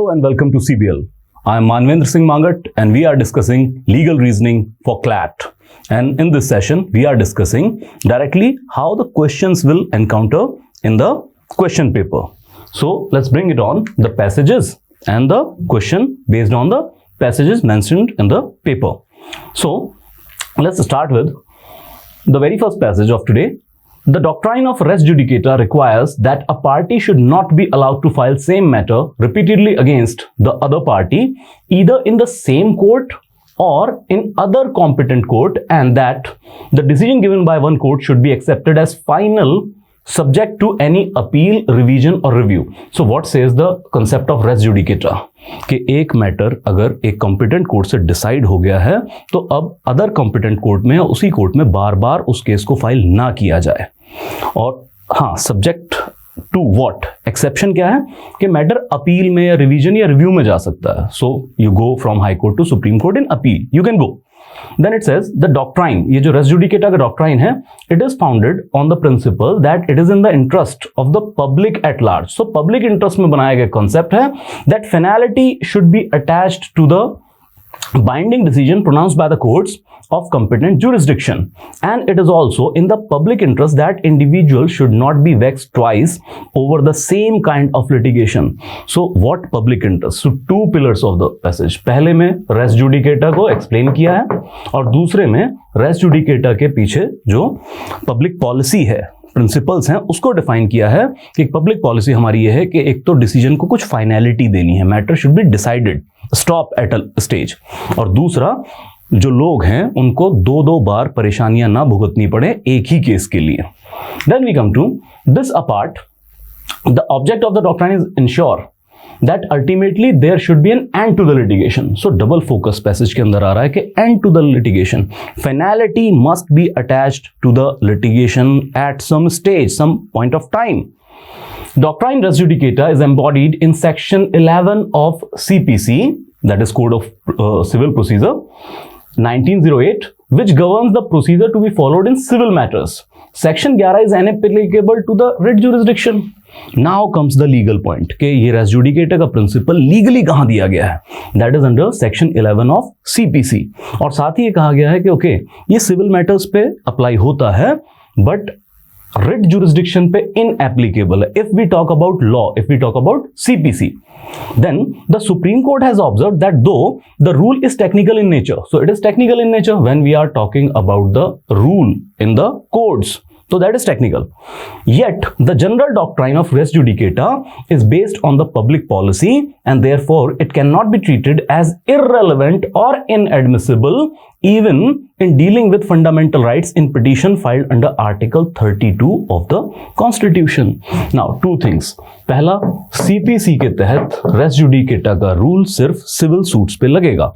Hello and welcome to CBL. I am Manvendra Singh Mangat and we are discussing legal reasoning for CLAT. And in this session, we are discussing directly how the questions will encounter in the question paper. So let's bring it on the passages and the question based on the passages mentioned in the paper. So let's start with the very first passage of today. The doctrine of res judicata requires that a party should not be allowed to file same matter repeatedly against the other party, either in the same court or in other competent court, and that the decision given by one court should be accepted as final subject to any appeal, revision or review. So what says the concept of res judicata? कि एक matter अगर एक competent court से decide हो गया है तो अब अदर कॉम्पिटेंट कोर्ट में या उसी कोर्ट में बार बार उस केस को फाइल ना किया जाए। और हाँ, सब्जेक्ट टू व्हाट, एक्सेप्शन क्या है कि मैटर अपील में या रिवीजन या रिव्यू में जा सकता है। So you go from high court to supreme court in appeal, you can go. Then it says the doctrine, ये जो res judicata का doctrine है, it is founded on the principle that it is in the interest of the public at large. So public interest में बनाया गया concept है that finality should be attached to the binding decision pronounced by the courts of competent jurisdiction, and it is also in the public interest that individuals should not be vexed twice over the same kind of litigation. So what public interest? So two pillars of the passage. पहले में res judicata को explain किया है और दूसरे में res judicata के पीछे जो public policy है, प्रिंसिपल्स हैं, उसको डिफाइन किया है कि पब्लिक पॉलिसी हमारी ये है कि एक तो डिसीजन को कुछ फाइनलिटी देनी है, matter should be decided, stop at a stage, और दूसरा जो लोग हैं उनको दो बार परेशानियां ना भुगतनी पड़े एक ही केस के लिए। Then we come to this apart, the object of the doctrine is ensure that ultimately there should be an end to the litigation. So double focus passage के अंदर आ रहा है कि end to the litigation, finality must be attached to the litigation at some stage, some point of time. Doctrine res judicata is embodied in section 11 of CPC, that is Code of Civil Procedure 1908, which governs the procedure to be followed in civil matters. Section 11 is inapplicable to the writ jurisdiction. Now comes the legal point कि ये res judicata का principal legally कहाँ दिया गया है? That is under section 11 of CPC. और साथ ही ये कहा गया है कि ओके, ये सिविल मैटर्स पे अप्लाई होता है बट writ jurisdiction पे inapplicable है. If we talk about law, if we talk about CPC, then the Supreme Court has observed that though the rule is technical in nature, so it is technical in nature when we are talking about the rule in the codes, so that is technical. Yet the general doctrine of res judicata is based on the public policy and therefore it cannot be treated as irrelevant or inadmissible even in dealing with fundamental rights in petition filed under Article 32 of the Constitution. Now two things. पहला, CPC के तहत res judicata का rule सिर्फ civil suits पे लगेगा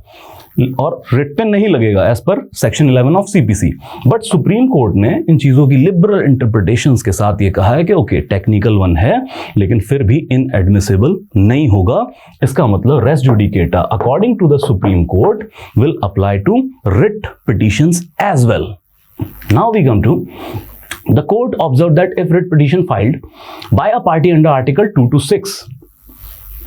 और writ पे नहीं लगेगा as per section 11 of CPC. But supreme court ने इन चीजों की लिबरल इंटरप्रिटेशंस के साथ ये कहा है कि ओके, टेक्निकल वन है लेकिन फिर भी इनएडमिसिबल नहीं होगा। इसका मतलब res judicata according to the supreme court will apply to writ petitions as well. Now we come to the court observed that if writ petition filed by a party under article 2 to 6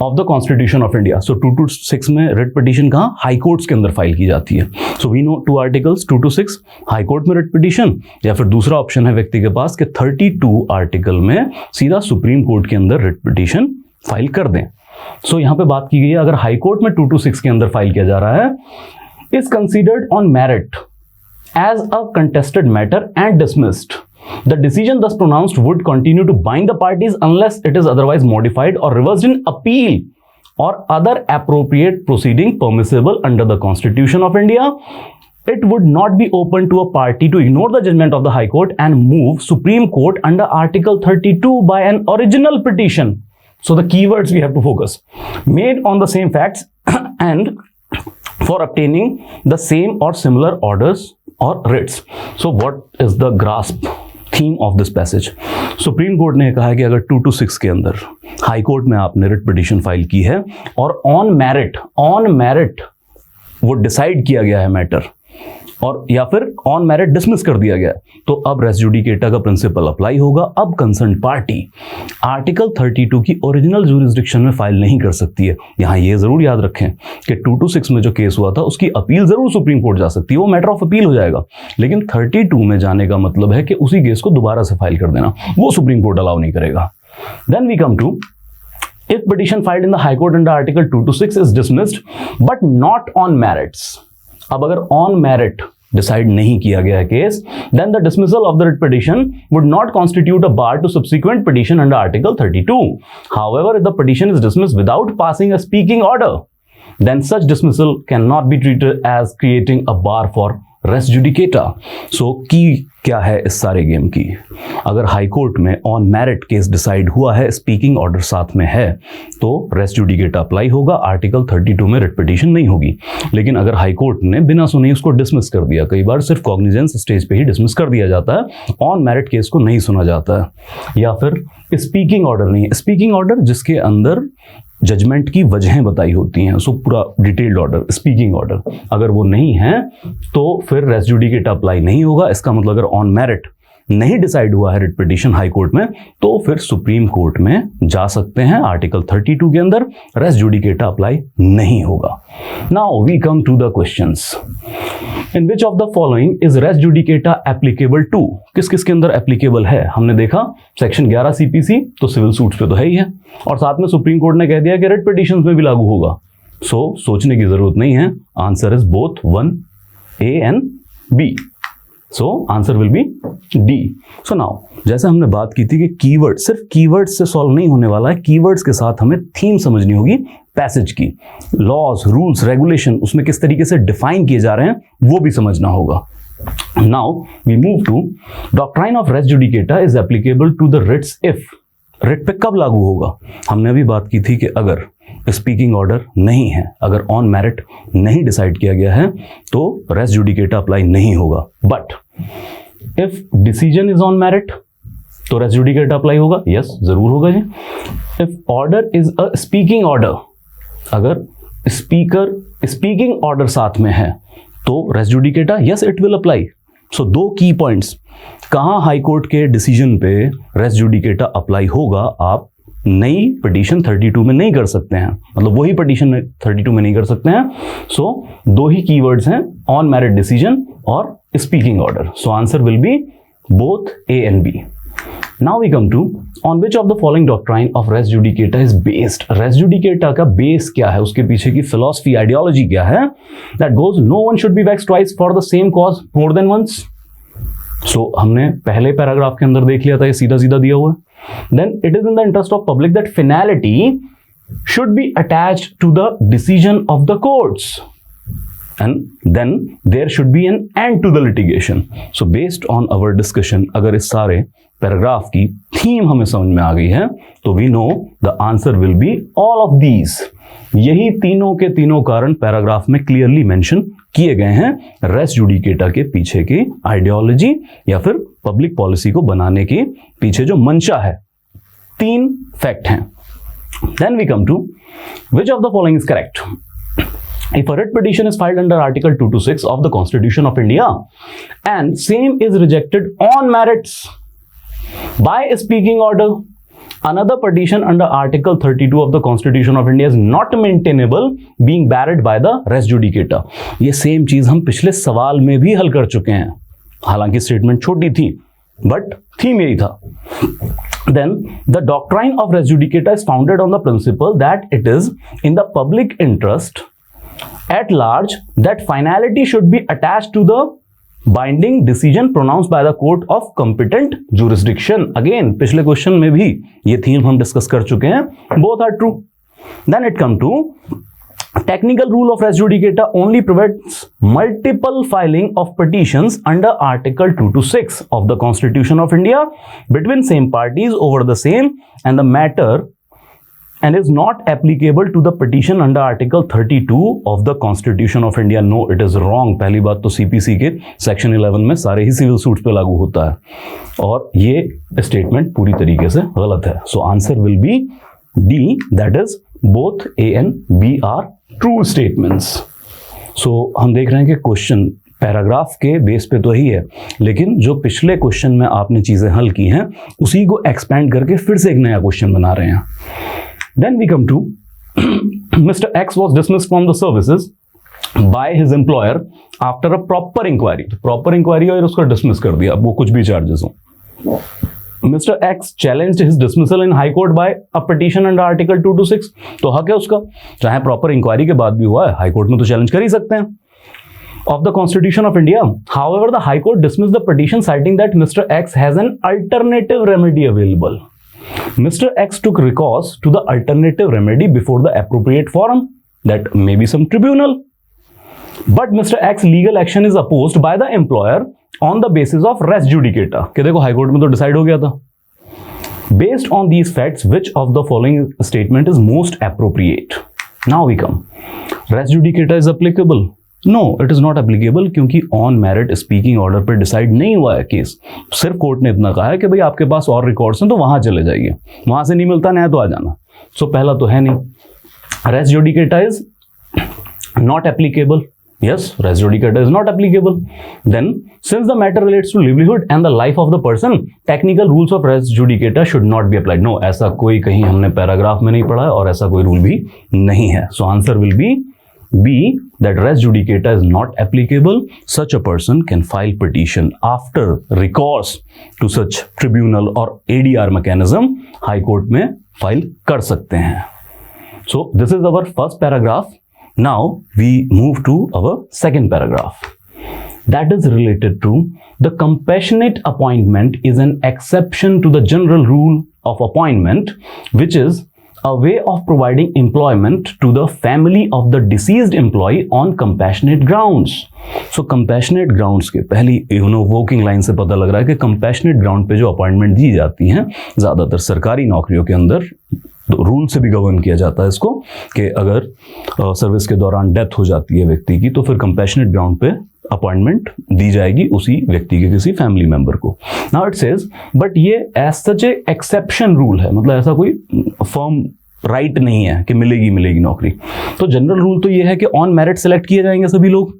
of the Constitution of India, so 2 to 6 में writ petition कहाँ high courts के अंदर file की जाती है। so we know two articles 2 to 6 high court में writ petition, या फिर दूसरा ऑप्शन है व्यक्ति के पास कि 32 आर्टिकल में सीधा सुप्रीम कोर्ट के अंदर writ petition फाइल कर दें। so यहाँ पे बात की गई है अगर हाई कोर्ट में 2 to 6 के अंदर फाइल किया जा रहा है, is considered on merit as a contested matter and dismissed. The decision thus pronounced would continue to bind the parties unless it is otherwise modified or reversed in appeal or other appropriate proceeding permissible under the Constitution of India. It would not be open to a party to ignore the judgment of the High Court and move Supreme Court under Article 32 by an original petition. So the keywords we have to focus. Made on the same facts and for obtaining the same or similar orders or writs. So what is the grasp theme of this passage? Supreme court ने कहा है कि अगर 2 to 6 के अंदर high court में आपने writ petition file की है और ऑन मेरिट वो डिसाइड किया गया है मैटर, और या फिर ऑन मेरिट डिसमिस कर दिया गया, तो अब रेस जुडिकेटा का प्रिंसिपल अप्लाई होगा। अब कंसर्न पार्टी आर्टिकल 32 की ओरिजिनल ज्यूरिसडिक्शन में फाइल नहीं कर सकती है। यहां ये जरूर याद रखें कि 226 में जो केस हुआ था उसकी अपील जरूर सुप्रीम कोर्ट जा सकती है, वो मैटर ऑफ अपील हो जाएगा, लेकिन 32 में जाने का मतलब है कि उसी केस को दोबारा से फाइल कर देना, वो सुप्रीम कोर्ट अलाउ नहीं करेगा। Then we come to if petition filed in the high court under article 226 is dismissed but not on merits, अब अगर on merit डिसाइड नहीं किया गया है case, then the dismissal of the writ petition would not constitute a bar to subsequent petition under article 32. However, if the petition is dismissed without passing a speaking order, then such dismissal cannot be treated as creating a bar for res judicata. So की क्या है इस सारे game की, अगर high court में on merit case decide हुआ है, स्पीकिंग ऑर्डर साथ में है, तो रेस जुडिकेटा अप्लाई होगा, आर्टिकल 32 में रिट पिटीशन नहीं होगी। लेकिन अगर हाई कोर्ट ने बिना सुने उसको डिसमिस कर दिया, कई बार सिर्फ कॉग्निजेंस स्टेज पे ही डिसमिस कर दिया जाता है, ऑन मेरिट केस को नहीं सुना जाता है, या फिर स्पीकिंग ऑर्डर नहीं है, स्पीकिंग ऑर्डर जिसके अंदर जजमेंट की वजहें बताई होती हैं, सो पूरा डिटेल्ड ऑर्डर, स्पीकिंग ऑर्डर, अगर वो नहीं है तो फिर रेस जुडिकेटा अप्लाई नहीं होगा। इसका मतलब अगर ऑन मेरिट नहीं डिसाइड हुआ है रिट पिटीशन हाई कोर्ट में, तो फिर सुप्रीम कोर्ट में जा सकते हैं, आर्टिकल 32 के अंदर रेस जुडिकेटा अप्लाई नहीं होगा। Now we come to the questions, in which of the following is res judicata applicable to, किस किस के अंदर एप्लीकेबल है। हमने देखा सेक्शन 11 सीपीसी तो सिविल सूट्स पे तो है ही है, और साथ में सुप्रीम कोर्ट ने कह दिया कि रिट पिटीशंस में भी लागू होगा। सो सोचने की जरूरत नहीं है, answer is both 1A and B। So answer will be D. So now जैसे हमने बात की थी कि कीवर्ड, सिर्फ कीवर्ड्स से सॉल्व नहीं होने वाला है, कीवर्ड्स के साथ हमें थीम समझनी होगी पैसेज की, लॉज, रूल्स, रेगुलेशन उसमें किस तरीके से डिफाइन किए जा रहे हैं वो भी समझना होगा। Now we move to doctrine of res judicata is applicable to the writs if, writ पे कब लागू होगा। हमने अभी बात की थी कि अगर स्पीकिंग ऑर्डर नहीं है, अगर ऑन मेरिट नहीं डिसाइड किया गया है, तो रेस जुडिकेटा अप्लाई नहीं होगा। But if decision is on merit तो रेस जुडिकेटा अप्लाई होगा, यस जरूर होगा जी। If order is a speaking order, अगर स्पीकिंग ऑर्डर साथ में है तो res judicata yes it will apply. So दो की पॉइंट्स, कहां हाई कोर्ट के डिसीजन पे रेस जुडिकेटा अप्लाई होगा, आप नई पिटीशन 32 में नहीं कर सकते हैं, मतलब वही पिटीशन 32 में नहीं कर सकते हैं। सो दो ही कीवर्ड्स हैं, ऑन मेरिट डिसीजन और speaking order. So answer will B both A and B। Now we come to on which of the following doctrine of res judicata is based। res judicata का base क्या है, उसके पीछे की philosophy, ideology क्या है। That goes no one should be vexed twice for the same cause more than once। So हमने पहले पैराग्राफ के अंदर देख लिया था, ये सीधा सीधा दिया हुआ है। Then it is in the interest of public that finality should be attached to the decision of the courts and then there should be an end to the litigation। So based on our discussion, अगर इस सारे paragraph की theme हमें समझ में आ गई है तो we know the answer will be all of these. यही तीनों के तीनों कारण पैराग्राफ में क्लियरली मेंशन किए गए हैं। रेस जुडिकेटा के पीछे की आइडियोलॉजी या फिर पब्लिक पॉलिसी को बनाने के पीछे जो मंशा है, तीन फैक्ट हैं। Then we come to which of the following is correct. If a writ petition is filed under Article 226 of the Constitution of India and same is rejected on merits by a speaking order, another petition under Article 32 of the Constitution of India is not maintainable being barred by the res judicata। ये same चीज हम पिछले सवाल में भी हल कर चुके हैं, हालांकि स्टेटमेंट छोटी थी बट थीम यही था। Then the doctrine of res judicata is founded on the principle that it is in the public interest at large that finality should be attached to the binding decision pronounced by the court of competent jurisdiction। Again पिछले question में भी ये theme हम discuss कर चुके हैं, both are true। Then it come to technical rule of res judicata only prevents multiple filing of petitions under Article 226 of the Constitution of India between same parties over the same and the matter and is not applicable to the petition under Article 32 of the Constitution of India। No, it is wrong। पहली बात तो CPC के section 11 में सारे ही civil suits पे लागू होता है और ये स्टेटमेंट पूरी तरीके से गलत है। So answer will B D, that is both A and B are true statements। सो हम देख रहे हैं कि क्वेश्चन पैराग्राफ के बेस पे तो ही है, लेकिन जो पिछले क्वेश्चन में आपने चीजें हल की हैं उसी को एक्सपैंड करके फिर से एक नया क्वेश्चन बना रहे हैं. Then we come to mister X was dismissed from the services by his employer after a proper inquiry. Proper inquiry और उसको डिसमिस कर दिया, वो कुछ भी चार्जेस हो. Mr. X challenged his dismissal in High Court by a petition under Article 226. तो हक है उसका, चाहे प्रॉपर इंक्वायरी के बाद भी हुआ है, हाई कोर्ट में तो चैलेंज कर ही सकते हैं. Of the Constitution of India. However, the High Court dismissed the petition citing that Mr. X has an alternative remedy available. Mr. X took recourse to the alternative remedy before the appropriate forum, that may be some tribunal. But Mr. X legal action is opposed by the employer on the basis of res judicata. कि देखो high court में तो decide हो गया था. Based on these facts, which of the following statement is most appropriate? Now we come. Res judicata is applicable. No, it is not applicable क्योंकि on merit speaking order पे decide नहीं हुआ है केस. सिर्फ court ने इतना कहा है कि भाई आपके पास और रिकॉर्ड्स हैं तो वहां चले जाइए, वहां से नहीं मिलता न्याय तो आ जाना. सो पहला तो है नहीं. Res judicata is not applicable. Yes, res judicata is not applicable. Then, since the matter relates to livelihood and the life of the person, technical rules of res judicata should not be applied. No, ऐसा कोई कहीं हमने paragraph में नहीं पढ़ा है और ऐसा कोई रूल भी नहीं है. So answer will be B, that res judicata is not applicable. Such a person can file petition after recourse to such tribunal or ADR mechanism. High Court में file कर सकते हैं. So this is our first paragraph. Now we move to our second paragraph. That is related to the compassionate appointment is an exception to the general rule of appointment, which is a way of providing employment to the family of the deceased employee on compassionate grounds. So compassionate grounds के पहली working line से पता लग रहा है कि compassionate ground पे जो अपॉइंटमेंट दी जाती हैं ज़्यादातर सरकारी नौकरियों के अंदर तो रूल से भी गवर्न किया जाता है इसको कि अगर सर्विस के दौरान डेथ हो जाती है व्यक्ति की तो फिर कंपैशनेट ग्राउंड पे अपॉइंटमेंट दी जाएगी उसी व्यक्ति के किसी फैमिली मेंबर को. नाउ इट सेज बट ये एज सच ए एक्सेप्शन रूल है, मतलब ऐसा कोई फर्म राइट नहीं है कि मिलेगी नौकरी. तो जनरल रूल तो ये है कि ऑन मेरिट सेलेक्ट किए जाएंगे सभी लोग,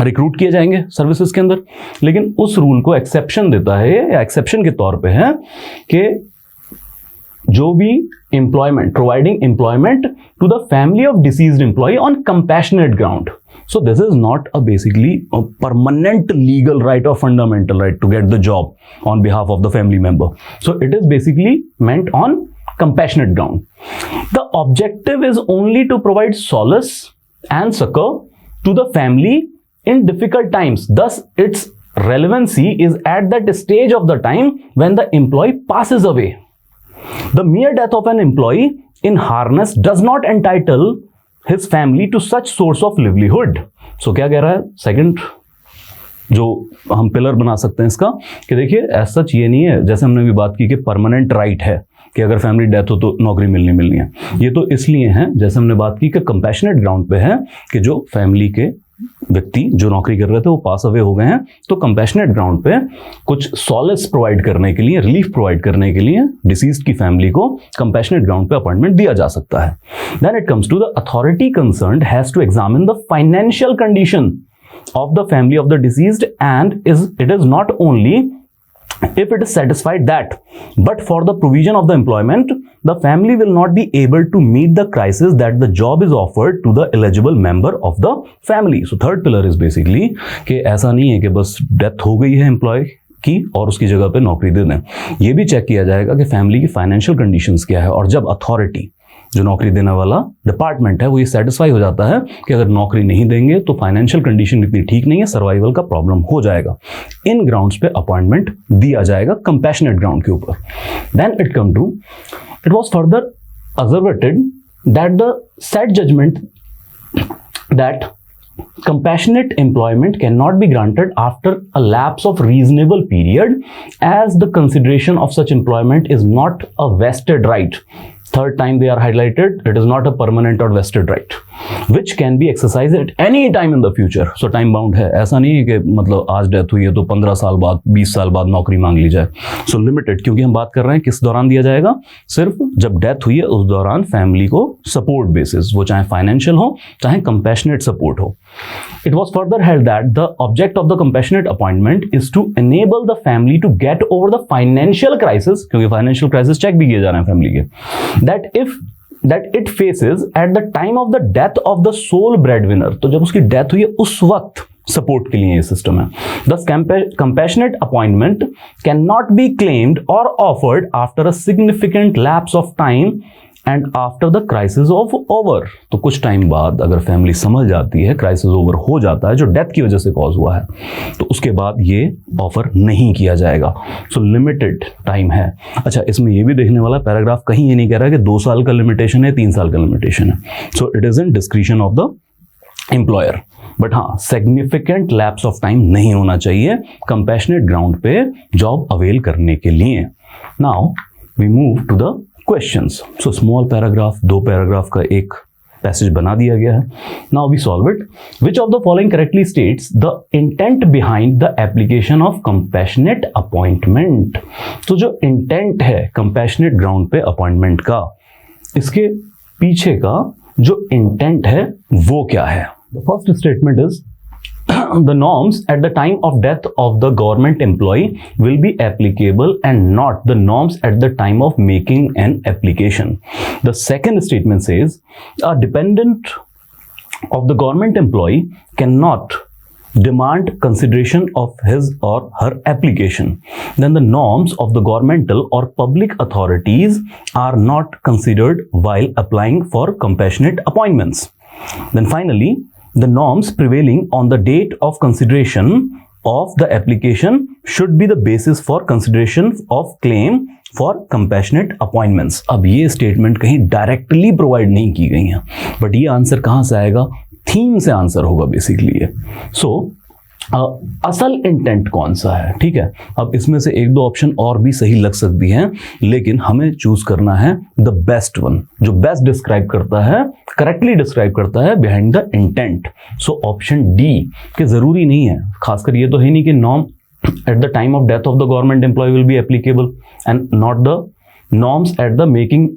रिक्रूट किए जाएंगे सर्विसेज के अंदर. लेकिन उस रूल को एक्सेप्शन देता है या एक्सेप्शन के तौर पे है कि जो भी employment, providing employment to the family of deceased employee on compassionate ground. So this is not basically a permanent legal right or fundamental right to get the job on behalf of the family member. So it is basically meant on compassionate ground. The objective is only to provide solace and succor to the family in difficult times. Thus its relevancy is at that stage of the time when the employee passes away. The mere death of an employee in harness does not entitle his family to such source of livelihood. So क्या कह रहा है second जो हम pillar बना सकते हैं इसका कि देखिए एज सच ये नहीं है जैसे हमने भी बात की कि परमानेंट राइट है कि अगर फैमिली डेथ हो तो नौकरी मिलनी है. ये तो इसलिए है जैसे हमने बात की कि कंपैशनेट ग्राउंड पे है कि जो फैमिली के व्यक्ति जो नौकरी कर रहे थे वो पास अवे हो गए हैं तो कंपैशनेट ग्राउंड पे कुछ सॉलेस प्रोवाइड करने के लिए, रिलीफ प्रोवाइड करने के लिए डिसीज्ड की फैमिली को कंपैशनेट ग्राउंड पे अपॉइंटमेंट दिया जा सकता है. Then it comes to the authority concerned has to examine the financial condition of the family of the deceased and it is not only if it is satisfied that but for the provision of the employment the family will not be able to meet the crisis that the job is offered to the eligible member of the family. So third pillar is basically कि ऐसा नहीं है कि बस death हो गई है employ की और उसकी जगह पे नौकरी दे दें. ये भी चेक किया जाएगा कि फैमिली की फाइनेंशियल कंडीशंस क्या है और जब अथॉरिटी जो नौकरी देने वाला डिपार्टमेंट है वो ये सेटिस्फाई हो जाता है कि अगर नौकरी नहीं देंगे तो फाइनेंशियल कंडीशन इतनी ठीक नहीं है, सर्वाइवल का प्रॉब्लम हो जाएगा, इन ग्राउंड्स पे अपॉइंटमेंट दिया जाएगा कंपैशनेट ग्राउंड के ऊपर. Then it come to it was further observated that the said judgement that compassionate employment cannot be granted after a lapse of reasonable period as the consideration of such employment is not a vested right. third time they are highlighted, it is not a permanent or vested right which can be exercised at any time in the future. So time bound है, ऐसा नहीं है कि मतलब आज death हुई है तो 15 साल बाद 20 साल बाद नौकरी मांग ली जाए. So limited, क्योंकि हम बात कर रहे हैं किस दौरान दिया जाएगा, सिर्फ जब डेथ हुई है उस दौरान फैमिली को सपोर्ट बेसिस, वो चाहे फाइनेंशियल हो चाहे कंपैशनेट सपोर्ट हो. It was further held that the object of the compassionate appointment is to enable the family to get over the financial crisis, क्योंकि financial crisis चेक भी किए जा रहे हैं फैमिली के, that it faces at the time of the death of the sole breadwinner. तो जब उसकी डेथ हुई है उस वक्त सपोर्ट के लिए ये सिस्टम है. Thus compassionate appointment cannot be claimed or offered after a significant lapse of time and after the crisis of over. तो कुछ टाइम बाद अगर फैमिली समझ जाती है, क्राइसिस ओवर हो जाता है जो डेथ की वजह से कॉज हुआ है, तो उसके बाद ये ऑफर नहीं किया जाएगा. सो लिमिटेड टाइम है. अच्छा, इसमें ये भी देखने वाला पैराग्राफ कहीं ये नहीं कह रहा है कि 2 साल का लिमिटेशन है, 3 साल का लिमिटेशन है. So it is in discretion of the employer. But हाँ, सिग्निफिकेंट लैप्स ऑफ टाइम नहीं होना चाहिए कंपैशनेट ग्राउंड पे जॉब अवेल करने के लिए. Now we move to the questions. So small paragraph, 2 paragraph का एक पैसेज बना दिया गया है. Now we solve it. Which of the following correctly states the intent behind the application of compassionate appointment. तो जो इंटेंट है कंपैशनेट ग्राउंड पे अपॉइंटमेंट का, इसके पीछे का जो इंटेंट है वो क्या है. The first statement is the norms at the time of death of the government employee will be applicable and not the norms at the time of making an application. The second statement says a dependent of the government employee cannot demand consideration of his or her application. Then the norms of the governmental or public authorities are not considered while applying for compassionate appointments. Then finally, the norms prevailing on the date of consideration of the application should be the basis for consideration of claim for compassionate appointments. अब ये statement कहीं directly provide नहीं की गई है, but ये answer कहाँ से आएगा, थीम से आंसर होगा बेसिकली ये. सो असल इंटेंट कौन सा है, ठीक है. अब इसमें से 1-2 ऑप्शन और भी सही लग सकती हैं, लेकिन हमें चूज करना है द बेस्ट वन, जो बेस्ट डिस्क्राइब करता है, करेक्टली डिस्क्राइब करता है behind the intent. So option D के जरूरी नहीं है, खासकर ये तो है नहीं कि norm at the time of death of the government employ will be applicable and not the norms at the making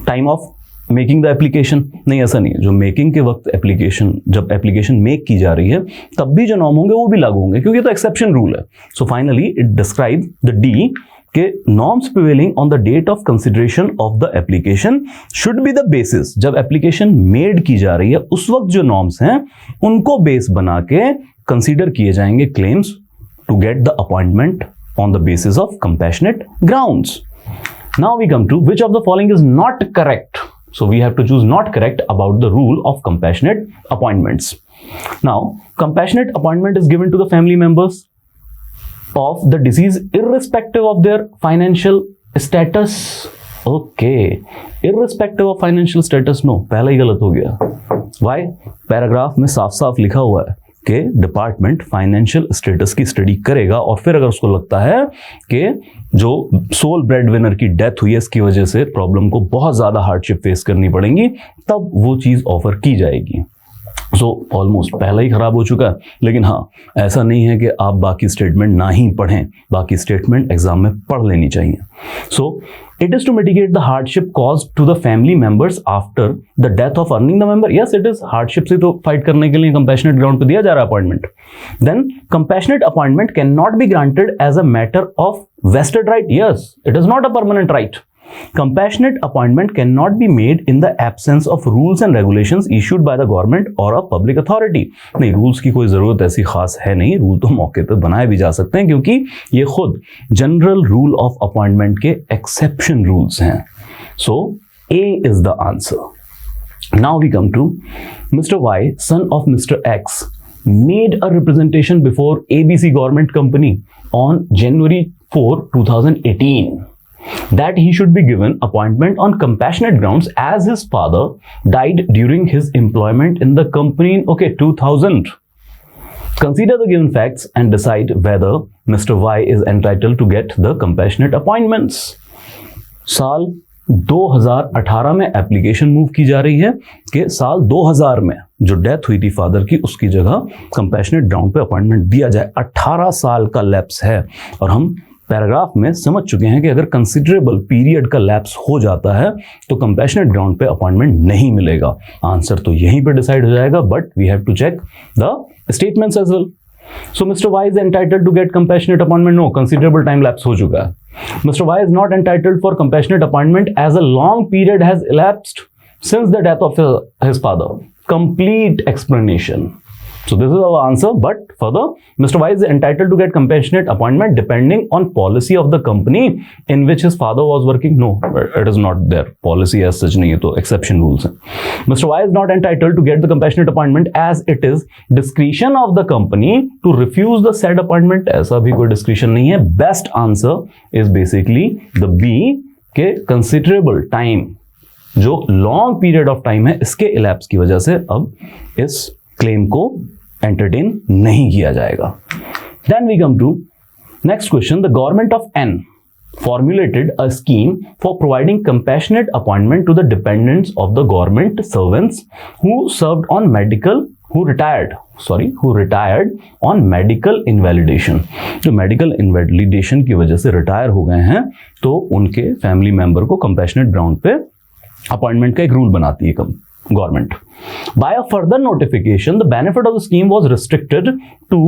time of making the application. नहीं, ऐसा नहीं है. जो मेकिंग के वक्त एप्लीकेशन, जब एप्लीकेशन मेक की जा रही है तब भी जो नॉर्म होंगे वो भी लागू होंगे, क्योंकि तो एक्सेप्शन रूल है. So finally it describe the D K norms prevailing on the date of consideration of the application should be the basis. जब एप्लीकेशन मेड की जा रही है उस वक्त जो नॉर्म्स हैं उनको बेस बना के कंसिडर किए जाएंगे claims to get the appointment on the basis of compassionate grounds. Now we come to which of the following is not correct. So we have to choose not correct about the rule of compassionate appointments. Now, compassionate appointment is given to the family members of the deceased irrespective of their financial status. Okay, irrespective of financial status, no, पहला ही गलत हो गया. Why? Paragraph में साफ साफ लिखा हुआ है कि डिपार्टमेंट फाइनेंशियल स्टेटस की स्टडी करेगा और फिर अगर उसको लगता है कि जो सोल ब्रेड विनर की डेथ हुई है इसकी वजह से प्रॉब्लम को बहुत ज़्यादा हार्डशिप फेस करनी पड़ेगी, तब वो चीज़ ऑफर की जाएगी. सो ऑलमोस्ट पहला ही खराब हो चुका है. लेकिन हाँ, ऐसा नहीं है कि आप बाकी स्टेटमेंट ना ही पढ़ें, बाकी स्टेटमेंट एग्जाम में पढ़ लेनी चाहिए. सो it is to mitigate the hardship caused to the family members after the death of earning the member. Yes, it is hardship से तो fight करने के लिए compassionate ground पे दिया जा रहा है appointment. Then compassionate appointment cannot be granted as a matter of vested right. Yes, it is not a permanent right. Compassionate appointment cannot be made in the absence of rules and regulations issued by the government or a public authority. नहीं, rules की कोई जरूरत ऐसी खास है नहीं. Rule तो मौके पर बनाए भी जा सकते हैं क्योंकि ये खुद जनरल रूल ऑफ अपॉइंटमेंट के एक्सेप्शन रूल्स हैं. सो A is the answer. Now we come to Mr. Y, son of Mr. X, made a representation before ABC government company on January 4, 2018. That he should be given appointment on compassionate grounds as his father died during his employment in the company in 2000. Consider the given facts and decide whether Mr. Y is entitled to get the compassionate appointments. साल 2018 में application move की जा रही है कि साल 2000 में जो डेथ हुई थी फादर की, उसकी जगह कंपैशनेट ग्राउंड पे अपॉइंटमेंट दिया जाए। 18 साल का लैप्स है और हम पैराग्राफ में समझ चुके हैं कि अगर कंसिडरेबल पीरियड का लैप्स हो जाता है तो कंपैशनेट ग्राउंड पे अपॉइंटमेंट नहीं मिलेगा। आंसर तो यहीं पे डिसाइड हो जाएगा, but we have to check the statements as well. So Mr. Y is entitled to get compassionate appointment. No, considerable time lapse हो चुका है। Mr. Y is not entitled for compassionate appointment as a long period has elapsed since the death of his father. Complete explanation. So this is our answer, but further, Mr. Y is entitled to get compassionate appointment depending on policy of the company in which his father was working. No, it is not there. Policy as such नहीं है, तो exception rules हैं। Mr. Y is not entitled to get the compassionate appointment as it is discretion of the company to refuse the said appointment. ऐसा भी कोई discretion नहीं है। Best answer is basically the B के considerable time, जो long period of time है, इसके elapse की वजह से अब इस क्लेम को एंटरटेन नहीं किया जाएगा। Then we come to next question. The government of N formulated a scheme for providing compassionate appointment to the dependents of the government servants who served on who retired on medical invalidation. जो medical invalidation की वजह से retire हो गए हैं तो उनके family member को कंपैशनेट ग्राउंड पे अपॉइंटमेंट का एक रूल बनाती है government. By a further notification, the benefit of the scheme was restricted to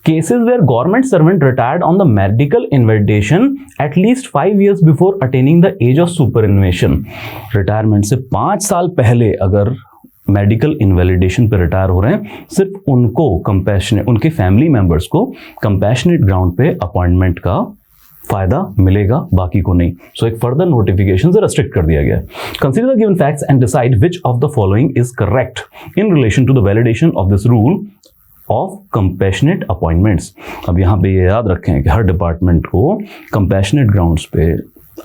cases where government servant retired on the medical invalidation at least 5 years before attaining the age of superannuation. Retirement से 5 साल पहले अगर medical invalidation पे retire हो रहे हैं, सिर्फ उनको कंपैशनेट, उनके फैमिली मेंबर्स को कंपैशनेट ग्राउंड पे अपॉइंटमेंट का फायदा मिलेगा, बाकी को नहीं। सो एक फर्दर नोटिफिकेशन से रेस्ट्रिक्ट कर दिया गया है। Consider the given facts and decide which of the following is correct in relation to the validation of this rule of compassionate appointments. अब यहाँ पे ये याद रखें कि हर डिपार्टमेंट को कंपैशनेट ग्राउंड्स पे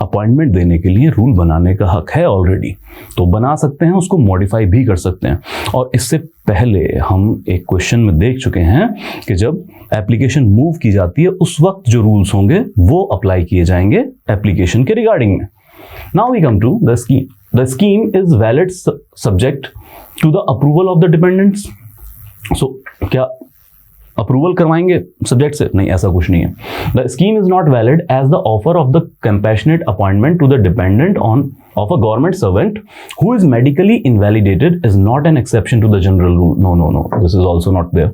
अपॉइंटमेंट देने के लिए रूल बनाने का हक है ऑलरेडी, तो बना सकते हैं, उसको मॉडिफाई भी कर सकते हैं। और इससे पहले हम एक क्वेश्चन में देख चुके हैं कि जब एप्लीकेशन मूव की जाती है उस वक्त जो रूल्स होंगे वो अप्लाई किए जाएंगे एप्लीकेशन के रिगार्डिंग में। Now we come to the scheme. The scheme is valid subject to the approval of the dependents. So क्या अप्रूवल करवाएंगे सब्जेक्ट से? नहीं, ऐसा कुछ नहीं है। The scheme is not valid as the offer of the compassionate appointment to the dependent on of a government servant who is medically invalidated is not an exception to the general rule. No, this is also not there.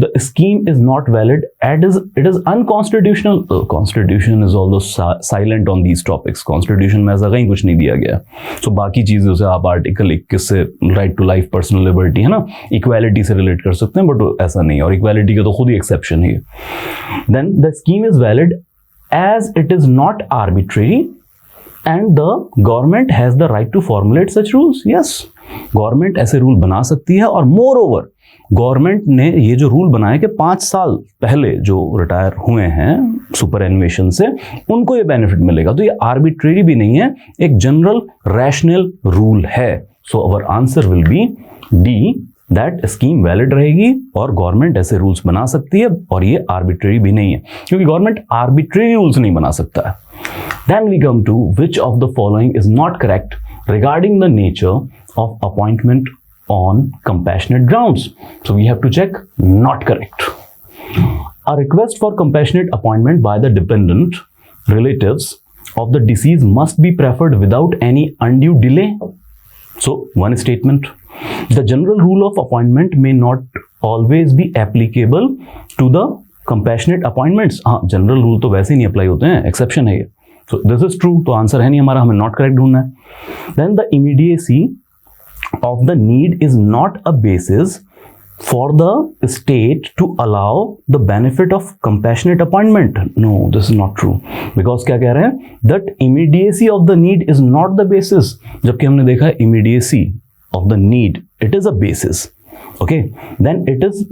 The scheme is not valid as it is unconstitutional. Constitution is also silent on these topics. Constitution में ऐसा कहीं कुछ नहीं दिया गया। So बाकी चीजों से आप आर्टिकल 21 से right to life, personal liberty है ना, equality से रिलेट कर सकते हैं, बट ऐसा नहीं है, और equality का तो खुद ही एक्सेप्शन है। Then the scheme is valid as it is not arbitrary and the government has the right to formulate such rules. Yes, government ऐसे रूल बना सकती है, और मोर ओवर गवर्नमेंट ने ये जो रूल बनाया कि 5 साल पहले जो रिटायर हुए हैं सुपरएनुएशन से उनको ये बेनिफिट मिलेगा, तो ये आर्बिट्रेरी भी नहीं है, एक जनरल रैशनल रूल है। So our answer will be the, that scheme valid रहेगी और गवर्नमेंट ऐसे रूल्स बना सकती है, और ये आर्बिट्रेरी भी नहीं है, क्योंकि गवर्नमेंट आर्बिट्रेरी रूल्स नहीं बना सकता है। Then we come to which of the following is not correct regarding the nature of appointment on compassionate grounds. So we have to check not correct. A request for compassionate appointment by the dependent relatives of the deceased must be preferred without any undue delay. So one statement. The general rule of appointment may not always be applicable to the compassionate appointments. हाँ, general rule तो वैसे ही नहीं apply होते हैं, exception है ये। So this is true, तो answer है नहीं हमारा, हमें नॉट करेक्ट ढूंढना है। Then the immediacy of the need is not a basis for the state to allow the benefit of compassionate appointment. No, this is not true, because क्या कह रहे हैं, that immediacy of the need is not the basis, जबकि हमने देखा है immediacy of the need, it is a basis. Okay, then it is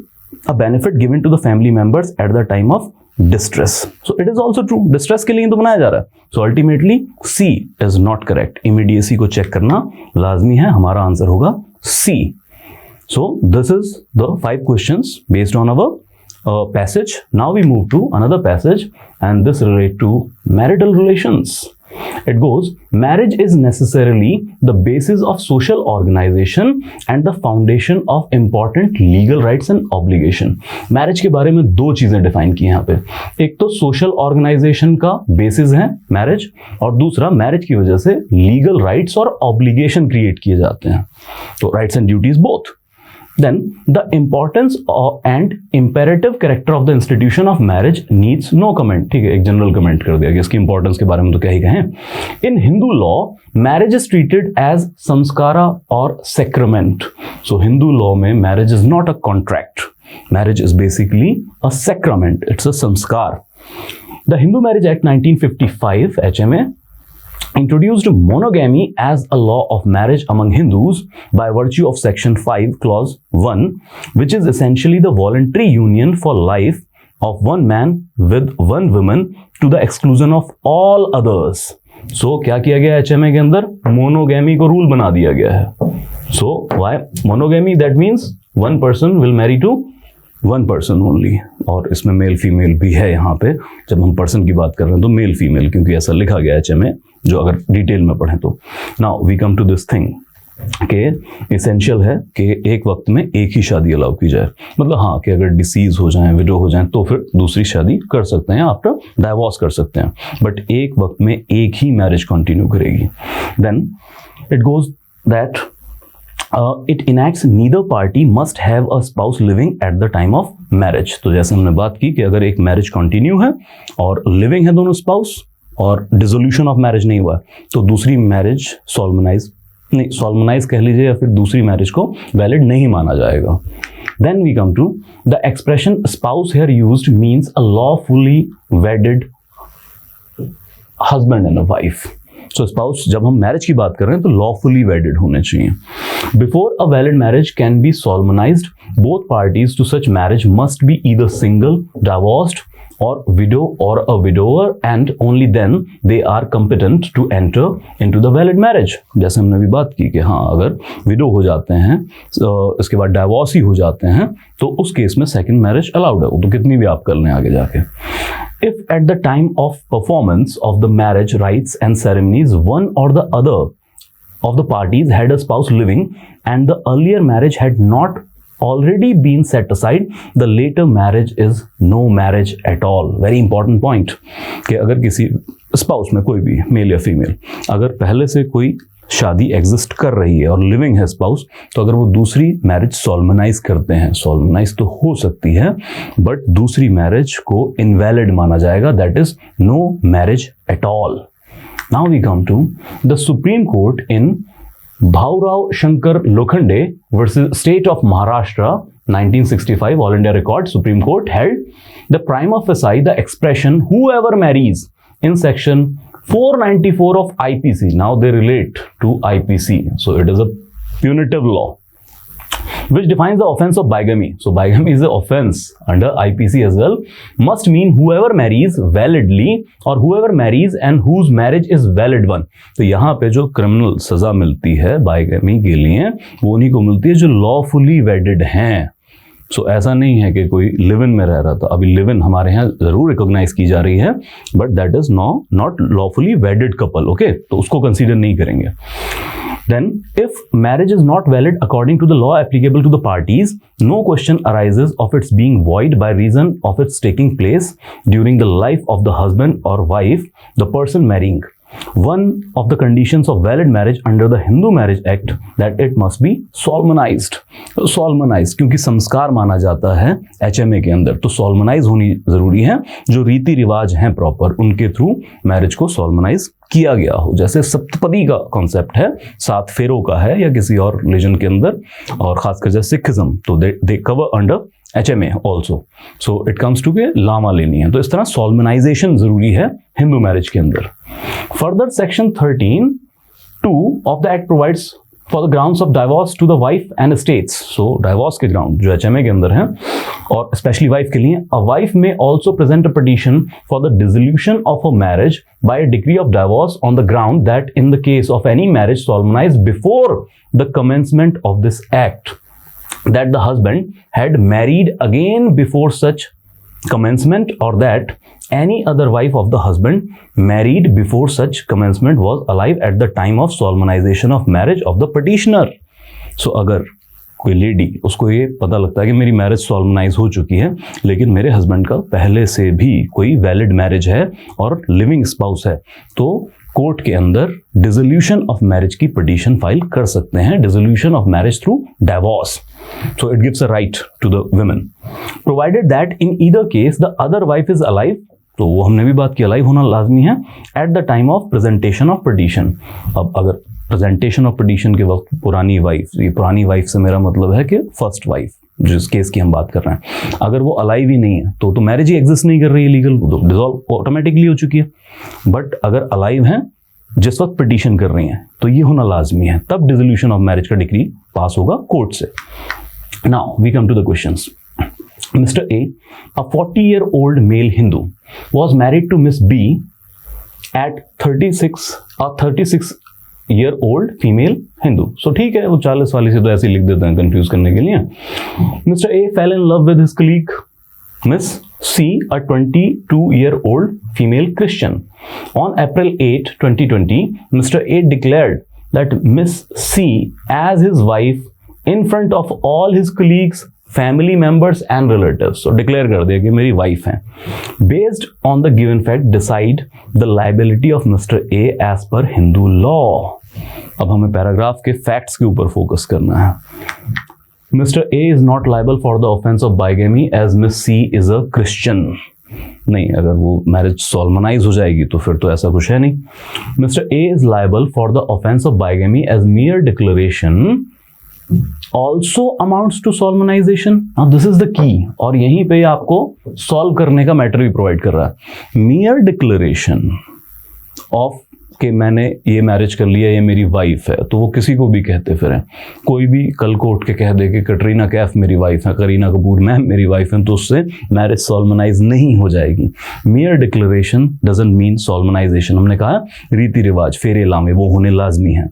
a benefit given to the family members at the time of distress. So it is also true, distress के लिए तो बनाया जा रहा है। So ultimately C is not correct. Immediacy को check करना लाजमी है, हमारा आंसर होगा C. So this is the 5 questions based on our passage. Now we move to another passage, and this relate to marital relations. It goes, marriage is necessarily the basis of social organization and the foundation of important legal rights and obligation. Marriage के बारे में दो चीजें define की यहाँ पे, एक तो सोशल ऑर्गेनाइजेशन का बेसिस है मैरिज, और दूसरा मैरिज की वजह से लीगल राइट्स और ऑब्लिगेशन क्रिएट किए जाते हैं, तो rights and duties both. Then the importance and imperative character of the institution of marriage needs no comment. ठीक है, एक जनरल कमेंट कर दिया कि इसकी इंपॉर्टेंस के बारे में तो क्या ही कहें. In Hindu law, marriage is treated as samskara or sacrament. So Hindu law में marriage is not a contract. Marriage is basically a sacrament. It's a samskar. The Hindu Marriage Act 1955 HMA introduced monogamy as a law of marriage among Hindus by virtue of section 5 clause 1, which is essentially the voluntary union for life of one man with one woman to the exclusion of all others. So क्या किया गया HMA के अंदर? Monogamy को rule बना दिया गया है. So why monogamy? That means one person will marry to one person only. और इसमें मेल फीमेल भी है यहाँ पे, जब हम पर्सन की बात कर रहे हैं तो मेल फीमेल, क्योंकि ऐसा लिखा गया है HMA, जो अगर डिटेल में पढ़ें तो. Now we come to this thing कि एसेंशियल है कि एक वक्त में एक ही शादी अलाउ की जाए. मतलब हाँ कि अगर डिसीज हो जाए, विडो हो जाए, तो फिर दूसरी शादी कर सकते हैं, आफ्टर डाइवोर्स कर सकते हैं, बट एक वक्त में एक ही मैरिज कंटिन्यू करेगी. Then it goes that it enacts neither party must have a spouse living at the time of marriage. तो जैसे हमने बात की कि अगर एक मैरिज कंटिन्यू है और लिविंग है दोनों स्पाउस और डिसोल्यूशन ऑफ मैरिज नहीं हुआ, तो दूसरी मैरिज सॉल्मनाइज कह लीजिए, या फिर दूसरी मैरिज को वैलिड नहीं माना जाएगा. Then we come to the expression spouse here used means a lawfully wedded husband and a wife. So spouse, जब हम मैरिज की बात कर रहे हैं तो लॉफुली वेडेड होने चाहिए. Before a valid marriage can be solemnised, both parties to such marriage must be either single, divorced or widow or a widower, and only then they are competent to enter into the valid marriage. जैसे हमने भी बात की कि हाँ अगर window हो जाते हैं, इसके बाद डाइवोर्स ही हो जाते हैं, तो उस केस में सेकंड मैरिज अलाउड है, वो तो कितनी भी आप कर लें आगे जाके. If at the time of performance of the marriage rites and ceremonies one or the other of the parties had a spouse living and the earlier marriage had not already been set aside, the later marriage is no marriage at all. Very important point कि अगर किसी spouse में कोई भी mail या female, अगर पहले से कोई शादी एग्जिस्ट कर रही है और लिविंग है स्पाउस, तो अगर वो दूसरी मैरिज सोलमनाइज करते हैं, सोलमनाइज तो हो सकती है बट दूसरी मैरिज को इनवैलिड माना जाएगा. That is no marriage at all. Now we come to the supreme court in Bhaurao Shankar Lokhande versus State of Maharashtra 1965 All India Record. Supreme Court held the prima facie the expression whoever marries in section 494 of IPC. Now they relate to IPC, so it is a punitive law which defines the offense of bigamy. So bigamy is the offense under IPC as well. Must mean whoever marries validly or whoever marries and whose marriage is valid one. तो यहाँ पे जो criminal सजा मिलती है bigamy के लिए, वो उन्हीं को मिलती है जो लॉफुली वेडेड हैं. सो ऐसा नहीं है कि कोई लिव इन में रह रहा था. अभी लिव इन हमारे यहाँ जरूर रिकॉग्नाइज की जा रही है, but that is not lawfully वेडेड couple. Okay, तो उसको कंसीडर नहीं करेंगे. Then, if marriage is not valid according to the law applicable to the parties, no question arises of its being void by reason of its taking place during the life of the husband or wife, the person marrying. One of the conditions of valid marriage under the Hindu Marriage Act that it must be solemnized. Solemnized क्योंकि संस्कार माना जाता है HMA के अंदर, तो solemnize होनी जरूरी है. जो रीति रिवाज हैं प्रॉपर, उनके थ्रू मैरिज को solemnize किया गया हो. जैसे सप्तपदी का कॉन्सेप्ट है, 7 फेरों का है, या किसी और रिलीजन के अंदर, और खासकर जैसे सिखिज्म, तो they cover under HMA also. So it comes to के लामा लेनी है, तो इस तरह सोलमनाइजेशन जरूरी है हिंदू मैरिज के अंदर. Further, section 13(2) of the act provides for the grounds of divorce to the wife and estates. So divorce के ground जो HMA के अंदर हैं, और especially wife के लिए, a wife may also present a petition for the dissolution of a marriage by a decree of divorce on the ground that in the case of any marriage solemnized before the commencement of this act, that the husband had married again before such commencement, or that any other wife of the husband married before such commencement was alive at the time of solemnization of marriage of the petitioner. So अगर कोई lady, उसको ये पता लगता है कि मेरी marriage सॉल्मनाइज हो चुकी है, लेकिन मेरे हस्बैंड का पहले से भी कोई वैलिड मैरिज है और लिविंग स्पाउस है, तो कोर्ट के अंदर डिसोल्यूशन ऑफ मैरिज की पिटीशन फाइल कर सकते हैं, dissolution of marriage through divorce. So it gives a right to the women provided that in either case the other wife is alive. तो वो हमने भी बात की, अलाइव होना लाजमी है eight the time of presentation of petition. अब अगर प्रेजेंटेशन ऑफ पिटीशन के वक्त पुरानी वाइफ, ये पुरानी वाइफ से मेरा मतलब है कि फर्स्ट वाइफ जिस केस की हम बात कर रहे हैं, अगर वो अलाइव ही नहीं है तो मैरिज ही एग्जिस्ट नहीं कर रही है, लीगल, तो डिसॉल्व ऑटोमेटिकली हो चुकी है. बट अगर अलाइव हैं जिस वक्त पिटीशन कर रही हैं तो ये होना लाजमी है, तब डिसोल्यूशन ऑफ मैरिज का डिक्री पास होगा कोर्ट से. Now we come to the questions. Mr. A, a 40-year-old male Hindu, was married to Miss B at 36, a 36-year-old female Hindu. So ठीक है, वो 40 वाली से तो ऐसे लिख देते हैं कंफ्यूज करने के लिए. Mr. A fell in love with his colleague Miss C, a 22-year-old female Christian. On April 8, 2020, Mr. A declared that Miss C as his wife in front of all his colleagues, family members and relatives. तो declare कर दिया कि मेरी वाइफ है. Based on the given fact decide the liability of mister A as per Hindu law. अब हमें paragraph के फैक्ट्स के ऊपर फोकस करना है. Mister A is not liable for the offence of bigamy as miss C is a Christian. नहीं, अगर वो मैरिज सॉल्मनाइज हो जाएगी तो फिर तो ऐसा कुछ है नहीं. Mister A is liable for the offence of bigamy as mere declaration also amounts to solemnization. Now this is the key, और यहीं पे आपको सॉल्व करने का मैटर भी प्रोवाइड कर रहा है. mere declaration of कि मैंने ये मैरिज कर लिया, ये मेरी वाइफ है, तो वो किसी को भी कहते फिर हैं. कोई भी कल को उठ के कह दे कि कटरीना कैफ मेरी वाइफ है, करीना कपूर मैम मेरी वाइफ है, तो उससे मैरिज सॉल्मनाइज नहीं हो जाएगी. mere declaration doesn't mean solemnization. हमने कहा रीति रिवाज, फेरे लामे वो होने लाजमी है.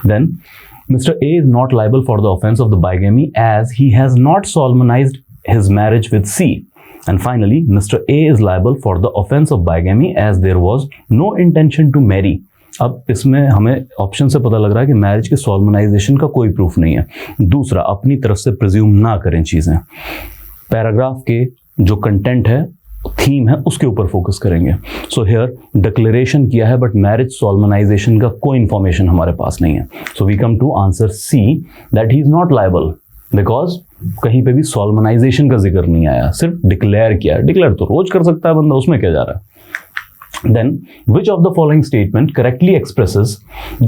Then Mr. A is not liable for the offense of the bigamy as he has not solemnized his marriage with C. And finally, Mr. A is liable for the offense of bigamy as there was no intention to marry. अब इसमें हमें option से पता लग रहा है कि marriage के सॉल्मनाइजेशन का कोई प्रूफ नहीं है. दूसरा, अपनी तरफ से प्रिज्यूम ना करें चीजें. पैराग्राफ के जो कंटेंट है, थीम है, उसके ऊपर फोकस करेंगे. सो हियर डिक्लेरेशन किया है बट मैरिज सॉल्मनाइजेशन का कोई इंफॉर्मेशन हमारे पास नहीं है. So we come to answer C, that he is not liable because कहीं पे भी सॉल्मनाइजेशन का जिक्र नहीं आया, सिर्फ डिक्लेयर किया. डिक्लेयर तो रोज कर सकता है बंदा, उसमें क्या जा रहा है. Then, which of the following statement correctly expresses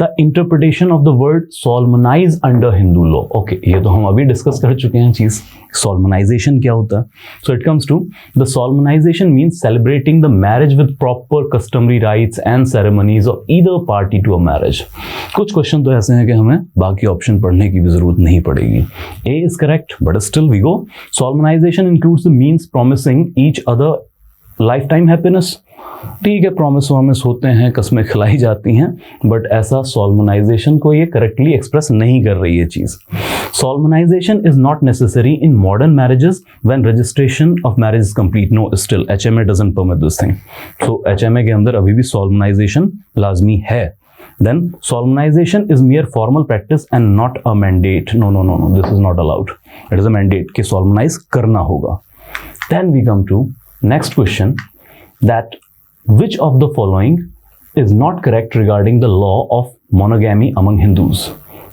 the interpretation of the word solemnize under Hindu law? Okay, ये तो हम अभी डिस्कस कर चुके हैं चीज. Solemnization क्या होता है? So it comes to the solemnization means celebrating the marriage with proper customary rites and ceremonies of either party to a marriage. कुछ क्वेश्चन तो ऐसे हैं कि हमें बाकी ऑप्शन पढ़ने की भी जरूरत नहीं पड़ेगी. A is correct, but still we go. Solemnization includes the means promising each other lifetime happiness. ठीक है, प्रॉमिस वॉमिस होते हैं, कस्में खिलाई जाती हैं, बट ऐसा सॉल्मनाइजेशन को ये करेक्टली एक्सप्रेस नहीं कर रही है चीज. Solemnisation is not necessary in modern marriages when registration of marriage is complete. No, still HMA doesn't permit this thing. So HMA के अंदर अभी भी सॉल्मनाइजेशन लाजमी है. Then solemnization is mere formal practice and not a mandate. No, this is not allowed. It is a mandate कि solemnize करना होगा. Then we come to next question, that which of the following is not correct regarding the law of monogamy among Hindus?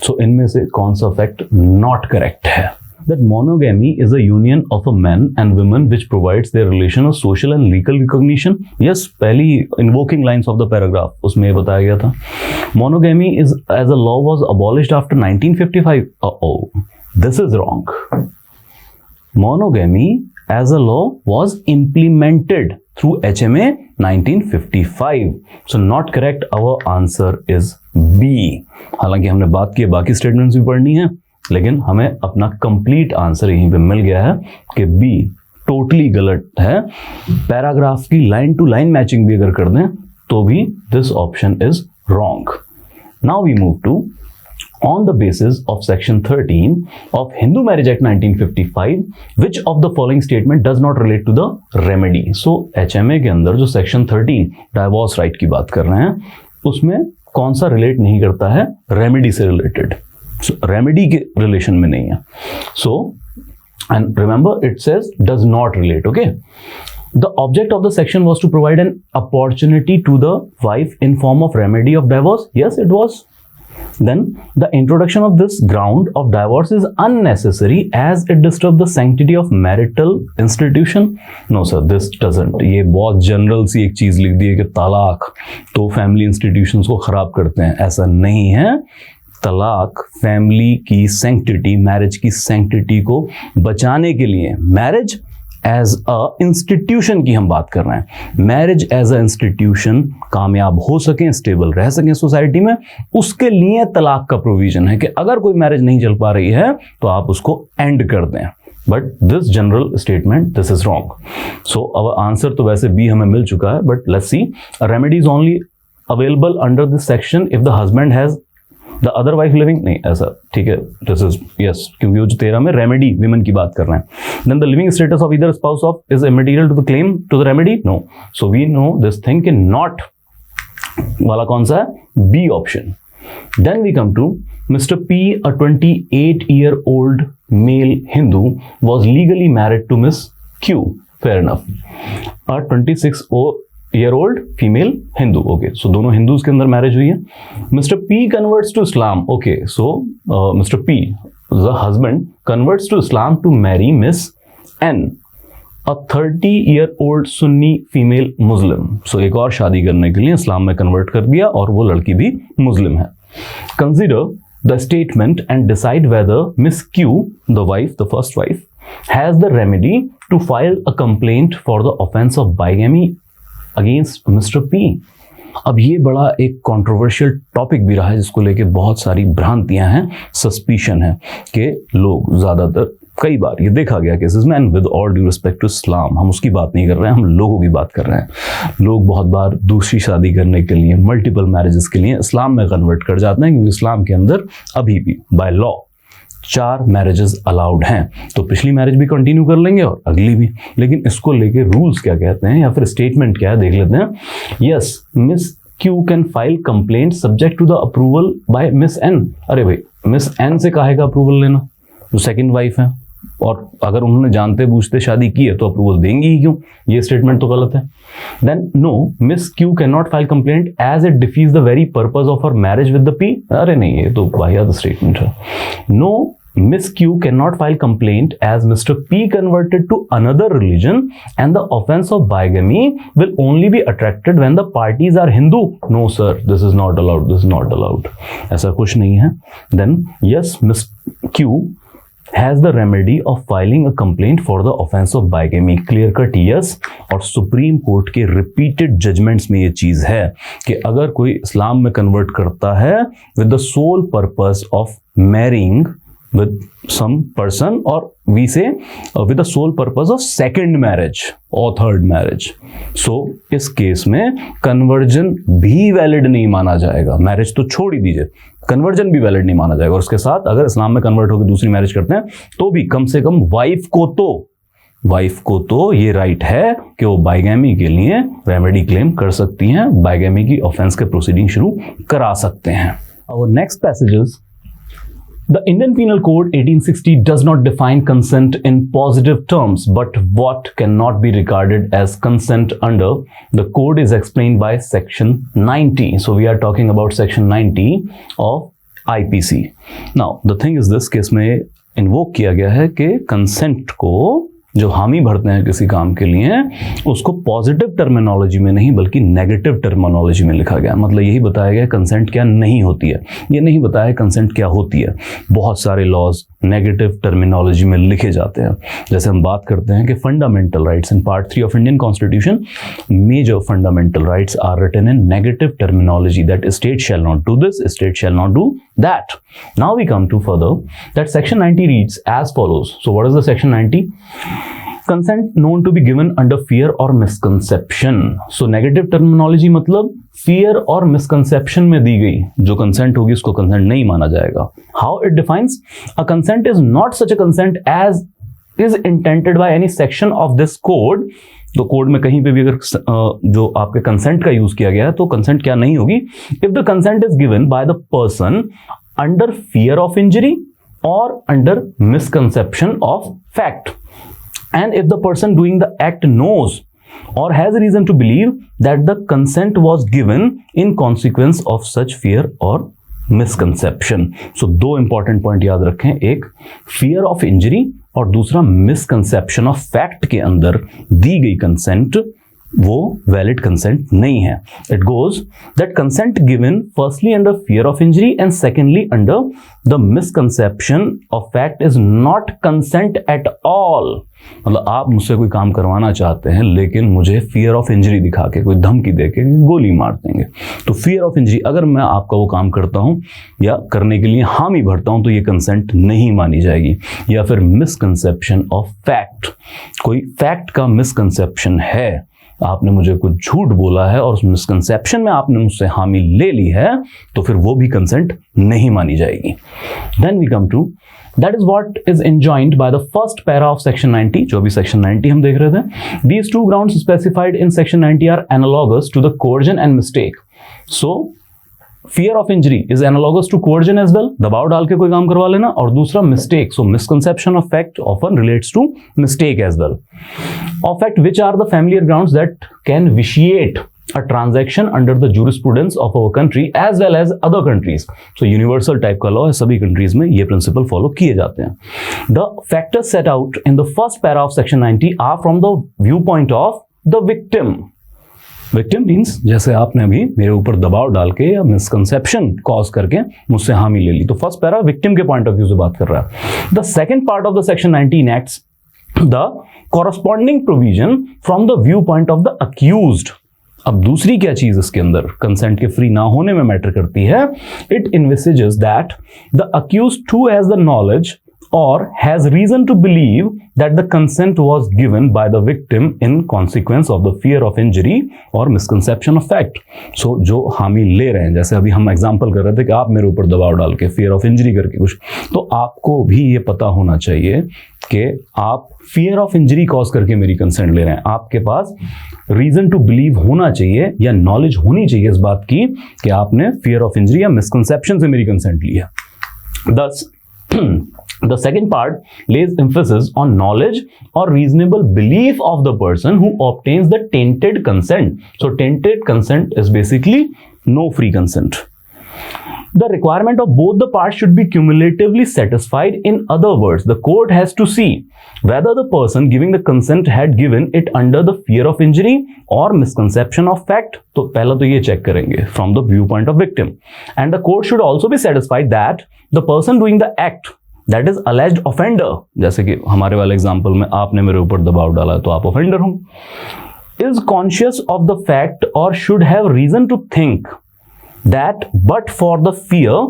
So इनमें से कौन सा fact not correct है? That monogamy is a union of a man and women which provides their relation a social and legal recognition. Yes, पहली invoking lines of the paragraph उसमें ये बताया गया था. Monogamy is as a law was abolished after 1955. Oh, this is wrong. Monogamy as a law was implemented through HMA 1955. So not correct. Our answer is B. हालांकि हमने बात की बाकी स्टेटमेंट्स भी पढ़नी है, लेकिन हमें अपना कंप्लीट आंसर यहीं पे मिल गया है कि B टोटली गलत है. पैराग्राफ की लाइन टू लाइन मैचिंग भी अगर कर दें तो भी this option is wrong. Now we move to On the basis of Section 13 of Hindu Marriage Act 1955, which of the following statement does not relate to the remedy? So HMA के अंदर जो Section 13 divorce right की बात कर रहे हैं, उसमें कौन सा रिलेट नहीं करता है? रेमेडी से रिलेटेड. So रेमेडी के रिलेशन में नहीं है. So and remember it says does not relate. Okay. The object of the section was to provide an opportunity to the wife in form of remedy of divorce. Yes, it was. Then the introduction of this ground of divorce is unnecessary as it disturbs the sanctity of marital institution. No sir, this doesn't. ये बहुत general सी एक चीज लिख दी है कि तलाक तो family institutions को खराब करते हैं. ऐसा नहीं है. तलाक फैमिली की सैंक्टिटी, मैरिज की सैंक्टिटी को बचाने के लिए, मैरिज एज अ इंस्टीट्यूशन की हम बात कर रहे हैं. मैरिज एज अ इंस्टीट्यूशन कामयाब हो सके, स्टेबल रह सके सोसाइटी में, उसके लिए तलाक का प्रोविजन है कि अगर कोई मैरिज नहीं चल पा रही है तो आप उसको एंड कर दें. But this general statement, this is wrong. So अब आंसर तो वैसे बी हमें मिल चुका है, but let's see. Remedy is only available under this section if the husband has the other wife living. नहीं ऐसा, ठीक है, दिस इज यस, क्योंकि वो जो 13 में रेमेडी विमेन की बात कर रहे हैं. Then the living status of either spouse of is immaterial to the claim to the remedy. No. So we know this thing कि नॉट वाला कौन सा है? B option. Then we come to Mr. P, a 28-year-old male Hindu, was legally married to Miss Q. Fair enough. A 26-year-old female Hindu. Okay, so दोनों Hindus के अंदर marriage हुई है. Mr. P converts to Islam. Okay, so Mr. P, the husband, converts to Islam to marry Miss N, a 30-year-old Sunni female Muslim. So एक और शादी करने के लिए इस्लाम में कन्वर्ट कर दिया और वो लड़की भी मुस्लिम है. Consider the statement and decide whether Miss Q, the wife, the first wife, has the remedy to file a complaint for the offense of bigamy against Mr. P. अब ये बड़ा एक कंट्रोवर्शियल टॉपिक भी रहा है जिसको लेके बहुत सारी भ्रांतियां हैं, सस्पिशन है कि लोग ज्यादातर, कई बार ये देखा गया केसेस में, and with all due respect to Islam, हम उसकी बात नहीं कर रहे हैं, हम लोगों की बात कर रहे हैं. लोग बहुत बार दूसरी शादी करने के लिए, मल्टीपल मैरिजेस के लिए इस्लाम में कन्वर्ट कर जाते हैं, क्योंकि इस्लाम के अंदर अभी भी बाय लॉ 4 मैरिजेस अलाउड हैं. तो पिछली मैरिज भी कंटिन्यू कर लेंगे और अगली भी. लेकिन इसको लेके रूल्स क्या कहते हैं या फिर स्टेटमेंट क्या है देख लेते हैं. Yes, miss Q can file complaint subject to the approval by miss N. अरे भाई, मिस एन से काहे का अप्रूवल लेना, जो सेकंड वाइफ है, और अगर उन्होंने जानते बूझते शादी की है तो अप्रूवल देंगी ही क्यों? ये स्टेटमेंट तो गलत है. Then no, Miss Q can not file complaint as it defies the very purpose of her marriage with the P. अरे नहीं, ये तो वाहियात स्टेटमेंट है. No, Miss Q cannot file complaint as Mr. P converted to another religion and the offense of bigamy will only be attracted when the parties are Hindu. No sir, this is not allowed. This is not allowed. ऐसा कुछ नहीं है. Then yes, Miss Q has the remedy of filing a complaint for the offense of bigamy. Clear cut yes. और supreme court के repeated judgements में ये चीज है कि अगर कोई इस्लाम में कन्वर्ट करता है with the sole purpose of marrying with some person, or we say with the sole purpose of second marriage or third marriage. So इस केस में कन्वर्जन भी वैलिड नहीं माना जाएगा. मैरिज तो छोड़ ही दीजिए, कन्वर्जन भी वैलिड नहीं माना जाएगा. और उसके साथ अगर इस्लाम में कन्वर्ट होकर दूसरी मैरिज करते हैं तो भी कम से कम वाइफ को तो ये राइट है कि वो बाइगैमी के लिए रेमेडी क्लेम कर सकती हैं, बाइगैमी की ऑफेंस के प्रोसीडिंग शुरू करा सकते हैं. Our next passages. The Indian Penal Code 1860 does not define consent in positive terms, but what cannot be regarded as consent under the code is explained by section 90. So we are talking about section 90 of IPC. Now the thing is this, case में invoke किया गया है कि consent को जो हामी भरते हैं किसी काम के लिए, उसको पॉजिटिव टर्मिनोलॉजी में नहीं बल्कि नेगेटिव टर्मिनोलॉजी में लिखा गया. मतलब यही बताया गया कंसेंट क्या नहीं होती है, ये नहीं बताया कंसेंट क्या होती है. बहुत सारे लॉज नेगेटिव टर्मिनोलॉजी में लिखे जाते हैं. जैसे हम बात करते हैं कि fundamental rights in part 3 of Indian constitution, major fundamental rights are written in negative terminology, that state shall not do this, state shall not do that. Now we come to further that section 90 reads as follows. So what is the section 90? Consent known to be given under fear और misconception. So negative terminology मतलब fear और misconception में दी गई जो consent होगी उसको consent नहीं माना जाएगा। How it defines, a consent is not such a consent as is intended by any section of this code. तो कोड में कहीं पे भी अगर जो आपके कंसेंट का यूज किया गया है तो कंसेंट क्या नहीं होगी। If the consent is given by the person under fear of injury और under misconception of fact, and if the person doing the act knows or has reason to believe that the consent was given in consequence of such fear or misconception. So दो important point याद रखें, एक fear of injury और दूसरा misconception of fact के अंदर दी गई consent वो वैलिड कंसेंट नहीं है। It goes that consent given firstly under fear of injury and secondly under the misconception of fact is not consent at all. मतलब आप मुझसे कोई काम करवाना चाहते हैं लेकिन मुझे फियर ऑफ इंजरी दिखा के, कोई धमकी दे के गोली मार देंगे, तो फियर ऑफ इंजरी अगर मैं आपका वो काम करता हूं या करने के लिए हामी भरता हूं तो ये कंसेंट नहीं मानी जाएगी। या फिर मिसकंसेप्शन ऑफ फैक्ट, कोई फैक्ट का मिसकंसेप्शन है, आपने मुझे कुछ झूठ बोला है और उस मिसकंसेप्शन में आपने मुझसे हामी ले ली है, तो फिर वो भी कंसेंट नहीं मानी जाएगी। Then we come to that is what is enjoined by the first para of section 90, जो भी सेक्शन 90 हम देख रहे थे। These two grounds specified in section 90 are analogous to the coercion and mistake. So fear of injury is analogous to coercion as well, दबाव डाल के कोई काम करवा लेना, और दूसरा mistake, so misconception of fact often relates to mistake as well. Of fact which are the familiar grounds that can vitiate a transaction under the jurisprudence of our country as well as other countries. So universal type का law है, सभी countries में ये principle follow किए जाते हैं. The factors set out in the first para of section 90 are from the viewpoint of the victim. Victim means जैसे आपने अभी मेरे ऊपर दबाव डाल के या मिसकंसेप्शन कॉज करके मुझसे हामी ले ली, तो फर्स्ट पैरा विक्टिम के पॉइंट ऑफ व्यू से बात कर रहा है। The second part of the section 90 enacts the corresponding provision from the viewpoint of the accused. अब दूसरी क्या चीज इसके अंदर कंसेंट के फ्री ना होने में मैटर करती है, it envisages that the accused to has the knowledge or has reason to believe that the consent was given by the victim in consequence of the fear of injury or misconception of fact. So जो हामी ले रहे हैं, जैसे अभी हम example कर रहे थे कि आप मेरे ऊपर दबाव डाल के fear of injury करके कुछ, तो आपको भी ये पता होना चाहिए कि आप fear of injury कॉज करके मेरी कंसेंट ले रहे हैं। आपके पास रीजन टू बिलीव होना चाहिए या नॉलेज होनी चाहिए इस बात की कि आपने fear of injury या मिसकंसेप्शन से मेरी कंसेंट ली है। Thus the second part lays emphasis on knowledge or reasonable belief of the person who obtains the tainted consent. So tainted consent is basically no free consent. The requirement of both the parts should be cumulatively satisfied. In other words, the court has to see whether the person giving the consent had given it under the fear of injury or misconception of fact. तो पहला तो ये check करेंगे from the viewpoint of victim. And the court should also be satisfied that the person doing the act, that is alleged offender, जैसे कि हमारे वाले example में आपने मेरे ऊपर दबाव डाला तो आप ऑफेंडर हो, is conscious of the fact or should have reason to think that but for the fear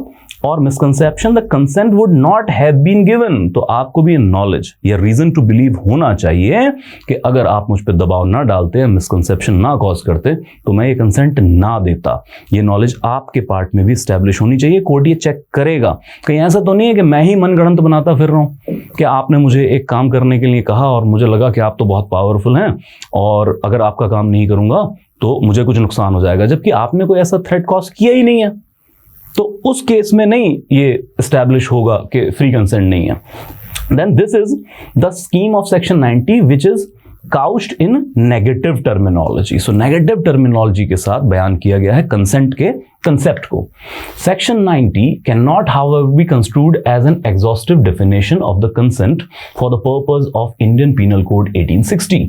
or misconception the consent would not have been given. तो आपको भी नॉलेज या रीजन टू बिलीव होना चाहिए कि अगर आप मुझ पर दबाव ना डालते, मिसकंसेप्शन ना कॉज करते, तो मैं ये कंसेंट ना देता। ये नॉलेज आपके पार्ट में भी स्टैब्लिश होनी चाहिए। कोर्ट ये चेक करेगा, कहीं ऐसा तो नहीं है कि मैं ही मनगढ़ंत बनाता फिर रहा हूँ कि आपने मुझे एक काम करने के लिए कहा और मुझे लगा कि आप तो बहुत पावरफुल हैं और अगर आपका काम नहीं करूंगा तो मुझे कुछ नुकसान हो जाएगा, जबकि आपने कोई ऐसा थ्रेट कॉज किया ही नहीं है। तो उस केस में नहीं ये एस्टैब्लिश होगा कि फ्री कंसेंट नहीं है। Then this is the scheme of section 90 which is couched in negative terminology. So negative terminology के साथ बयान किया गया है कंसेंट के कंसेप्ट को। Section 90 can not however be construed as an exhaustive definition of the consent for the purpose of Indian penal code 1860।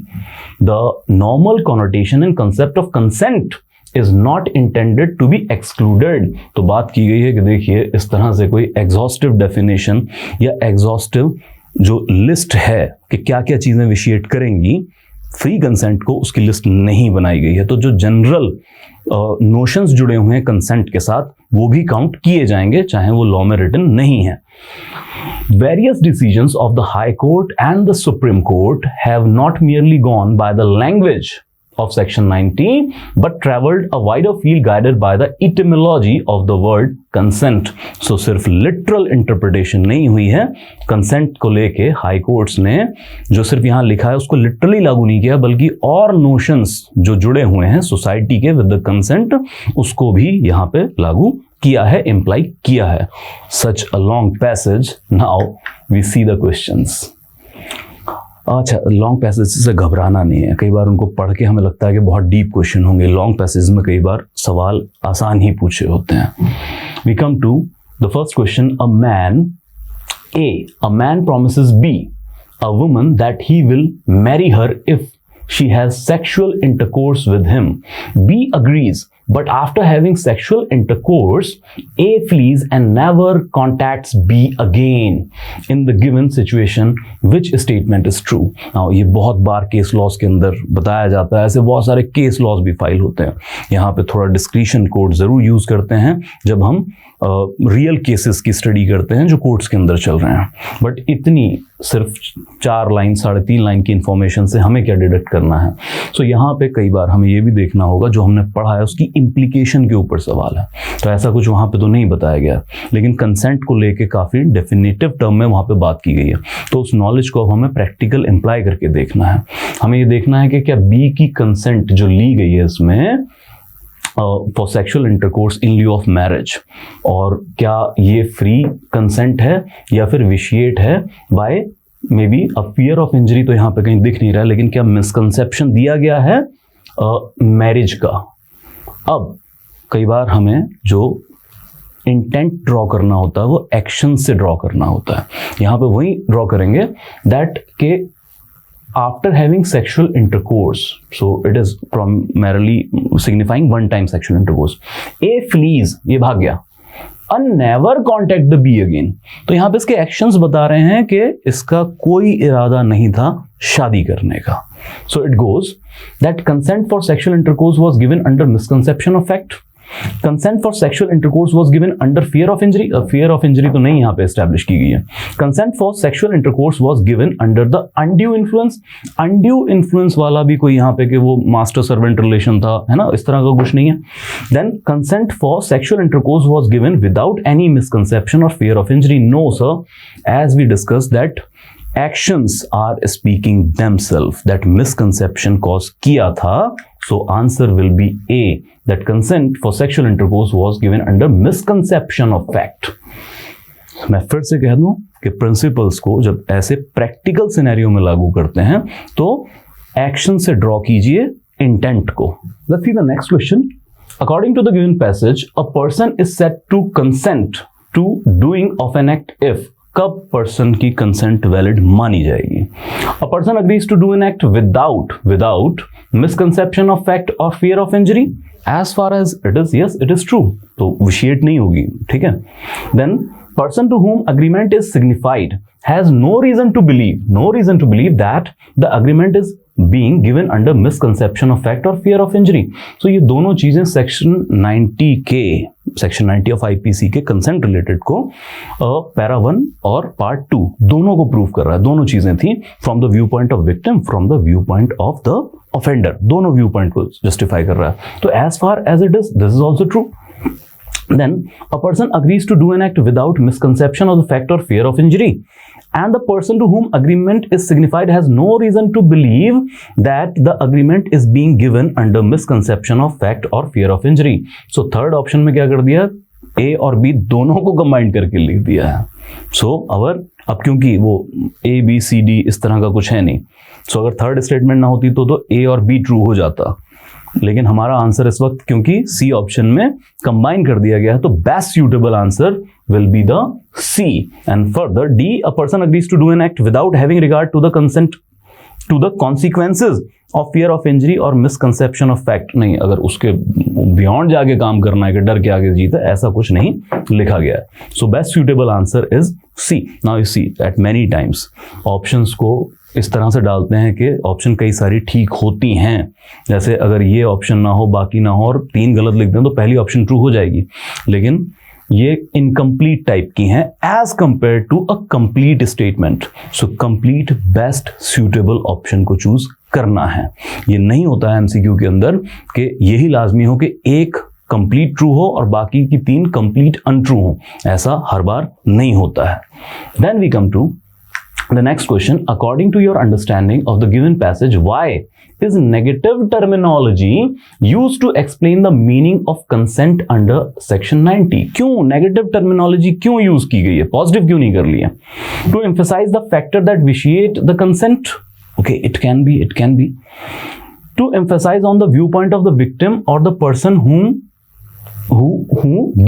The normal connotation and concept of consent is not intended to be excluded। तो बात की गई है कि देखिए इस तरह से कोई एग्जॉस्टिव डेफिनेशन या एग्जॉस्टिव जो लिस्ट है कि क्या क्या चीजें विशिएट करेंगी फ्री कंसेंट को, उसकी लिस्ट नहीं बनाई गई है। तो जो जनरल नोशंस जुड़े हुए हैं कंसेंट के साथ वो भी काउंट किए जाएंगे चाहे वो लॉ में रिटन नहीं है। Various decisions of the High Court and the Supreme Court have not merely gone by the language of section 90 but traveled a wider field guided by the etymology of the word consent. So सिर्फ literal interpretation नहीं हुई है consent को लेके high courts ने जो सिर्फ यहाँ लिखा है उसको literally लागू नहीं किया, बल्कि और notions जो जुड़े हुए हैं सोसाइटी के with the consent उसको भी यहाँ पे लागू किया है, imply किया है. Such a long passage. Now we see the questions. अच्छा, लॉन्ग पैसेज से घबराना नहीं है. कई बार उनको पढ़ के हमें लगता है कि बहुत डीप क्वेश्चन होंगे. लॉन्ग पैसेज में कई बार सवाल आसान ही पूछे होते हैं. We come to the first question. A man promises B a woman that he will marry her if she has sexual intercourse with him. B agrees, but after having sexual intercourse, A flees and never contacts B again. In the given situation, which statement is true? Now, ये बहुत बार case laws के अंदर बताया जाता है. ऐसे बहुत सारे केस लॉज भी फाइल होते हैं. यहाँ पे थोड़ा डिस्क्रिशन कोड जरूर यूज करते हैं जब हम रियल केसेस की स्टडी करते हैं जो कोर्ट्स के अंदर चल रहे हैं. बट इतनी सिर्फ 4 लाइन 3.5 लाइन की इंफॉर्मेशन से हमें क्या डिडक्ट करना है? सो यहाँ पे कई बार हमें ये भी देखना होगा जो हमने पढ़ा है उसकी इम्प्लीकेशन के ऊपर सवाल है. तो ऐसा कुछ वहाँ पे तो नहीं बताया गया, लेकिन कंसेंट को लेके काफ़ी डेफिनेटिव टर्म में वहाँ पे बात की गई है. तो उस नॉलेज को अब हमें प्रैक्टिकल इम्प्लाई करके देखना है. हमें ये देखना है कि क्या बी की कंसेंट जो ली गई है इसमें for sexual intercourse in lieu of marriage, और क्या ये फ्री कंसेंट है या फिर विशिएट है by may be a fear of injury. तो यहाँ पे कहीं दिख नहीं रहा है, लेकिन क्या मिसकंसेप्शन दिया गया है मैरिज का. अब कई बार हमें जो इंटेंट ड्रॉ करना होता है वो एक्शन से ड्रॉ करना होता है. यहाँ पे वही ड्रॉ करेंगे दैट के after having sexual intercourse, so it is primarily signifying one time sexual intercourse. A flees, ये भाग गया. And never contact the B again. तो यहाँ पे इसके actions बता रहे हैं कि इसका कोई इरादा नहीं था शादी करने का. So it goes that consent for sexual intercourse was given under misconception of fact. Consent for sexual intercourse was given under fear of injury. Fear of injury तो नहीं यहाँ पे establish की गई है. Consent for sexual intercourse was given under the undue influence. Undue influence वाला भी कोई यहाँ पे कि वो master servant relation था, है ना, इस तरह का कुछ नहीं है. Then consent for sexual intercourse was given without any misconception or fear of injury. No sir, as we discussed that actions are speaking themselves. That misconception cause किया था. So answer will be A, that consent for sexual intercourse was given under misconception of fact. मैं फिर से कह दूं कि principles को जब ऐसे प्रैक्टिकल सिनेरियो में लागू करते हैं तो एक्शन से ड्रॉ कीजिए इंटेंट को. Let's see the next question. According to the given passage, a person is said to consent to doing of an act if. कब पर्सन की कंसेंट वैलिड मानी जाएगी? अ person agrees to do an act without misconception of fact और fear of injury. As far as it is, yes it is true, तो vitiate नहीं होगी. ठीक है. Then person to whom agreement is signified has no reason to believe that the agreement is being given under misconception of fact or fear of injury. So ये दोनों चीजें section 90 of IPC के consent related को para 1 और part 2 दोनों को prove कर रहा है. दोनों चीजें थी from the view point of victim, from the view point of the offender. दोनों व्यू पॉइंट को जस्टिफाई कर रहा है. तो as far as it is, this is also true. Then a person agrees to do an act without misconception of the fact or fear of injury, and the person to whom agreement is signified has no reason to believe that the agreement is being given under misconception of fact or fear of injury. So third option में क्या कर दिया? A और B दोनों को combine करके लिख दिया है. So अब क्योंकि वो A B C D इस तरह का कुछ है नहीं, so अगर थर्ड स्टेटमेंट ना होती तो A और B ट्रू हो जाता. लेकिन हमारा आंसर इस वक्त क्योंकि सी ऑप्शन में कंबाइन कर दिया गया है तो best suitable answer will be the C. And further D, a person agrees to do an act without having regard to the consent to the consequences of fear of injury और misconception of fact. नहीं, अगर उसके beyond जाके काम करना है कि डर के आगे जीत है, ऐसा कुछ नहीं लिखा गया है. So best suitable answer is C. Now you see at many times options को इस तरह से डालते हैं कि ऑप्शन कई सारी ठीक होती हैं. जैसे अगर ये ऑप्शन ना हो, बाकी ना हो और 3 गलत लिख दें तो पहली ऑप्शन ट्रू हो जाएगी. लेकिन ये इनकम्प्लीट टाइप की हैं as compare to a complete statement. So complete best suitable option को चूज करना है। ये नहीं होता है एमसीक्यू के अंदर कि यही लाजमी हो कि एक कंप्लीट ट्रू हो और बाकी की 3 कंप्लीट अनट्रू हो, ऐसा हर बार नहीं होता है। Then we come to the next question. According to your understanding of the given passage, why is negative terminology used to explain the meaning of consent under section 90? क्यों negative terminology क्यों use की गई है, positive क्यों नहीं कर लिया? To emphasize the factor that vitiate the consent. Okay, it can be. To emphasize on the viewpoint of the victim or the person who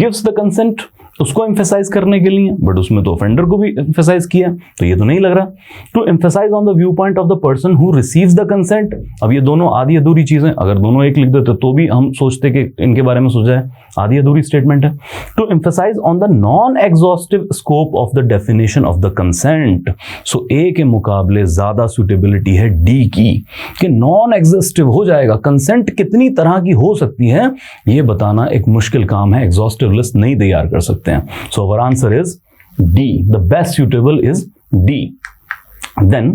gives the consent. उसको emphasise करने के लिए, बट उसमें तो ऑफेंडर को भी एम्फेसाइज किया, तो ये तो नहीं लग रहा। To emphasise on the view point of the person who receives the consent. अब ये दोनों आधी अधूरी चीजें, अगर दोनों एक लिख देते तो भी हम सोचते कि इनके बारे में सोचा है, आधी अधूरी स्टेटमेंट है। To emphasise on the non exhaustive scope of the definition of the consent. So A के मुकाबले ज्यादा सुटेबिलिटी है डी की, कि नॉन एग्जॉस्टिव हो जाएगा। कंसेंट कितनी तरह की हो सकती है ये बताना एक मुश्किल काम है, एग्जॉस्टिव लिस्ट नहीं तैयार कर सकते। So our answer is D. The best suitable is D. Then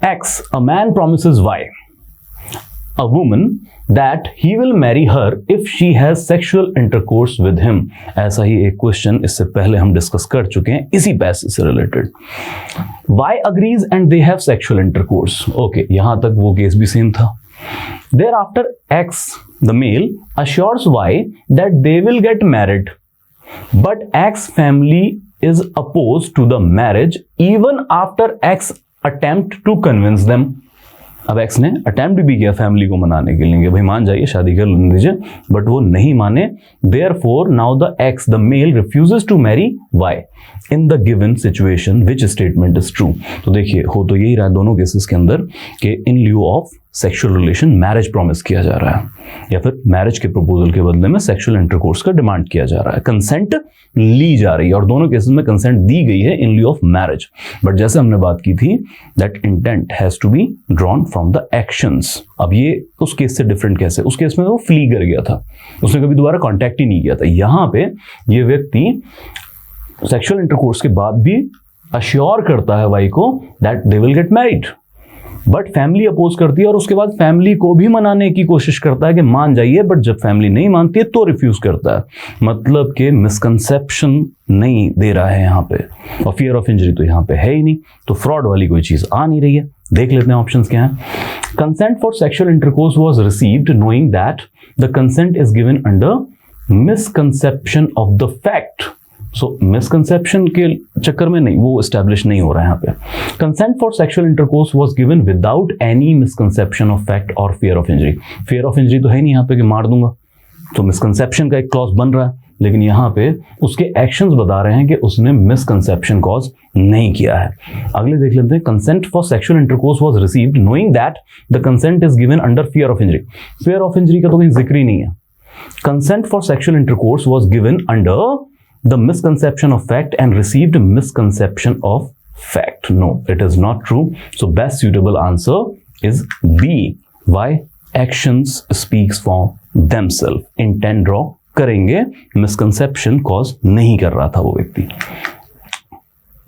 X. A man promises Y, a woman, that he will marry her if she has sexual intercourse with him. ऐसा ही एक question इससे पहले हम discuss कर चुके हैं इसी passage से related. Y agrees and they have sexual intercourse. Okay, यहां तक वो केस भी सेम था। Thereafter X, the male, assures Y that they will get married. But X family is opposed to the marriage even after X attempt to convince them. अब X ने attempt भी किया family को मनाने के लिए, भाई मान जाइए शादी कर लीजिए, बट वो नहीं माने। Therefore now the X, the male, refuses to marry Y in the given situation. Which statement is true? तो देखिए हो तो यही रहा है दोनों केसेस के अंदर कि in lieu of sexual relation marriage promise किया जा रहा है या फिर मैरिज के प्रपोजल के बदले में सेक्सुअल इंटरकोर्स का डिमांड किया जा रहा है, कंसेंट ली जा रही है, और दोनों केसेस में कंसेंट दी गई है in lieu of marriage. But जैसे हमने बात की थी that intent has to be drawn from the actions. अब ये उस केस से डिफरेंट कैसे, उस केस में वो फ्ली कर गया था, उसने कभी दोबारा कॉन्टैक्ट ही नहीं किया था। यहां पे ये व्यक्ति सेक्सुअल इंटरकोर्स के बाद भी अश्योर करता है वाई को that they will get married, but family oppose करती है और उसके बाद फैमिली को भी मनाने की कोशिश करता है कि मान जाइए, बट जब फैमिली नहीं मानती है तो रिफ्यूज करता है। मतलब कि मिसकंसेप्शन नहीं दे रहा है यहाँ पे, और फियर ऑफ इंजरी तो यहाँ पे है ही नहीं, तो फ्रॉड वाली कोई चीज आ नहीं रही है। देख लेते हैं ऑप्शंस क्या हैं। Consent for sexual intercourse was received knowing that the consent is given under misconception of the fact. So misconception के चक्कर में नहीं, वो एस्टैब्लिश नहीं हो रहा है यहाँ पे। Consent for sexual intercourse was given without any misconception of fact और fear of injury. Fear of injury तो है नहीं यहाँ पे कि मार दूंगा, तो मिसकंसेप्शन का एक क्लॉज बन रहा है, लेकिन यहाँ पे उसके एक्शंस बता रहे हैं कि उसने मिसकंसेप्शन कॉज नहीं किया है। अगले देख लेते हैं। Consent for sexual intercourse was received knowing that the consent is given under fear of injury. Fear of injury का तो कहीं जिक्र ही नहीं है। Consent for sexual intercourse was given under the misconception of fact and received misconception of fact. No, it is not true. So best suitable answer is B. Why? Actions speaks for themselves. Intent draw करेंगे, misconception cause नहीं कर रहा था वो व्यक्ति।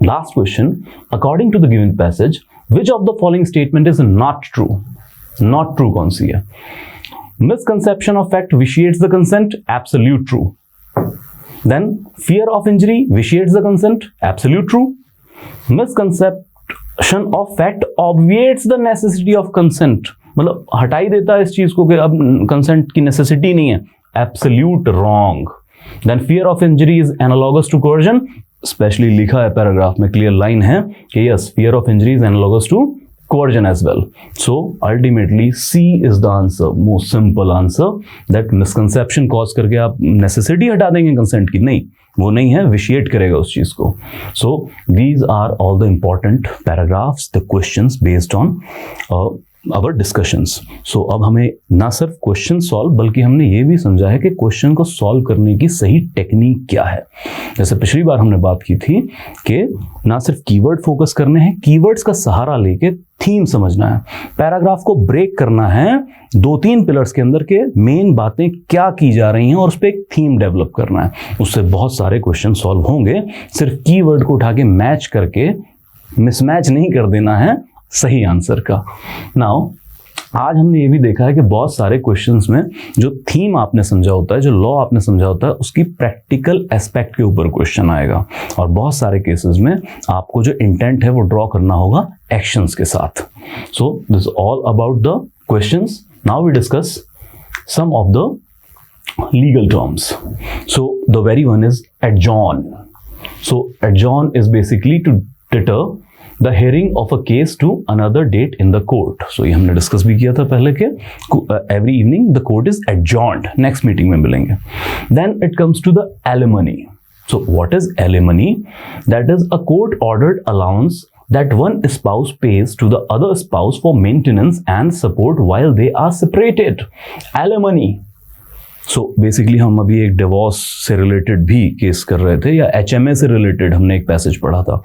Last question. According to the given passage, which of the following statement is not true? Not true कौन सी है? Misconception of fact vitiates the consent. Absolute true. Then fear of injury vitiates the consent. Absolute true. Misconception of fact obviates the necessity of consent. मतलब हटाई देता है इस चीज को कि अब कंसेंट की नेसेसिटी नहीं है। Absolute wrong. Then fear of injury is analogous to coercion. Specially लिखा है पैराग्राफ में, क्लियर लाइन है कि yes, fear of injury is analogous to coercion as well. So ultimately C is the answer, most simple answer, that misconception cause करके आप necessity हटा देंगे consent की, नहीं, वो नहीं है, vitiate करेगा उस चीज को। So these are all the important paragraphs, the questions based on our discussions. So अब हमें ना सिर्फ क्वेश्चन सॉल्व बल्कि हमने ये भी समझा है कि क्वेश्चन को सॉल्व करने की सही टेक्निक क्या है। जैसे पिछली बार हमने बात की थी कि ना सिर्फ कीवर्ड फोकस करने हैं, कीवर्ड्स का सहारा लेके थीम समझना है, पैराग्राफ को ब्रेक करना है 2-3 पिलर्स के अंदर के मेन बातें क्या की जा रही हैं और उस पर एक थीम डेवलप करना है। उससे बहुत सारे क्वेश्चन सॉल्व होंगे। सिर्फ कीवर्ड को उठा के मैच करके मिसमैच नहीं कर देना है सही आंसर का। नाउ आज हमने ये भी देखा है कि बहुत सारे क्वेश्चंस में जो थीम आपने समझा होता है, जो लॉ आपने समझा होता है, उसकी प्रैक्टिकल एस्पेक्ट के ऊपर क्वेश्चन आएगा और बहुत सारे केसेस में आपको जो इंटेंट है वो ड्रॉ करना होगा एक्शंस के साथ। So this all about the questions. Now we discuss some of the legal terms. So the very one is adjourn. So adjourn is basically to deter the hearing of a case to another date in the court. So ये हमने discuss भी किया था पहले के every evening the court is adjourned, next meeting में मिलेंगे। Then it comes to the alimony. So what is alimony? That is a court ordered allowance that one spouse pays to the other spouse for maintenance and support while they are separated. Alimony. So basically हम अभी एक divorce से related भी case कर रहे थे, या HMA से रिलेटेड हमने एक पैसेज पढ़ा था।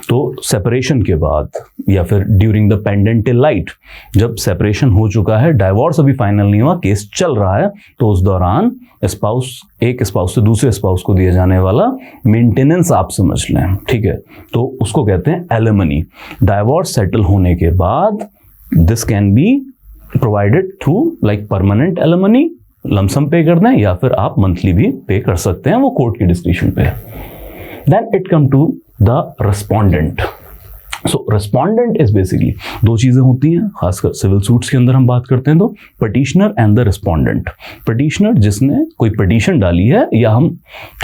तो सेपरेशन के बाद या फिर ड्यूरिंग द पेंडेंटल लाइट, जब सेपरेशन हो चुका है, डाइवोर्स अभी फाइनल नहीं हुआ, केस चल रहा है, तो उस दौरान स्पाउस, एक स्पाउस से दूसरे स्पाउस को दिया जाने वाला मेंटेनेंस आप समझ लें, ठीक है, तो उसको कहते हैं एलिमनी। डाइवोर्स सेटल होने के बाद this can be provided through like permanent alimony, lump sum पे करना है, या फिर आप मंथली भी पे कर सकते हैं, वो कोर्ट की डिस्क्रिप्शन पे है। Then it come to the respondent. So respondent is basically दो चीजें होती हैं, खासकर सिविल सूट्स के अंदर हम बात करते हैं तो petitioner and the respondent. Petitioner जिसने कोई पिटीशन डाली है, या हम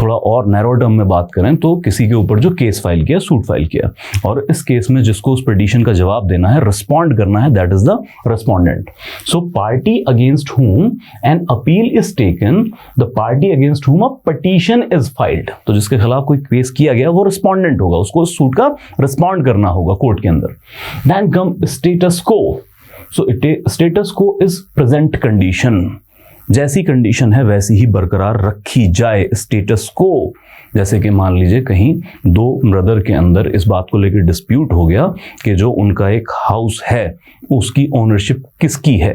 थोड़ा और नैरो टर्म में बात करें तो किसी के ऊपर जो केस फाइल किया, सूट फाइल किया, और इस केस में जिसको उस पिटीशन का जवाब देना है, रिस्पॉन्ड करना है, that is the respondent. So party against हुम an appeal is taken, the party against हुम अ पिटीशन इज फाइल्ड। तो जिसके खिलाफ कोई केस किया गया वो रिस्पोंडेंट होगा, उसको सूट का रिस्पॉन्ड करना होगा कोर्ट के अंदर। Then come status quo. So status quo is present condition. जैसी कंडीशन है वैसी ही बरकरार रखी जाए। स्टेटस को, जैसे कि मान लीजिए कहीं दो ब्रदर के अंदर इस बात को लेकर डिस्प्यूट हो गया कि जो उनका एक हाउस है उसकी ओनरशिप किसकी है,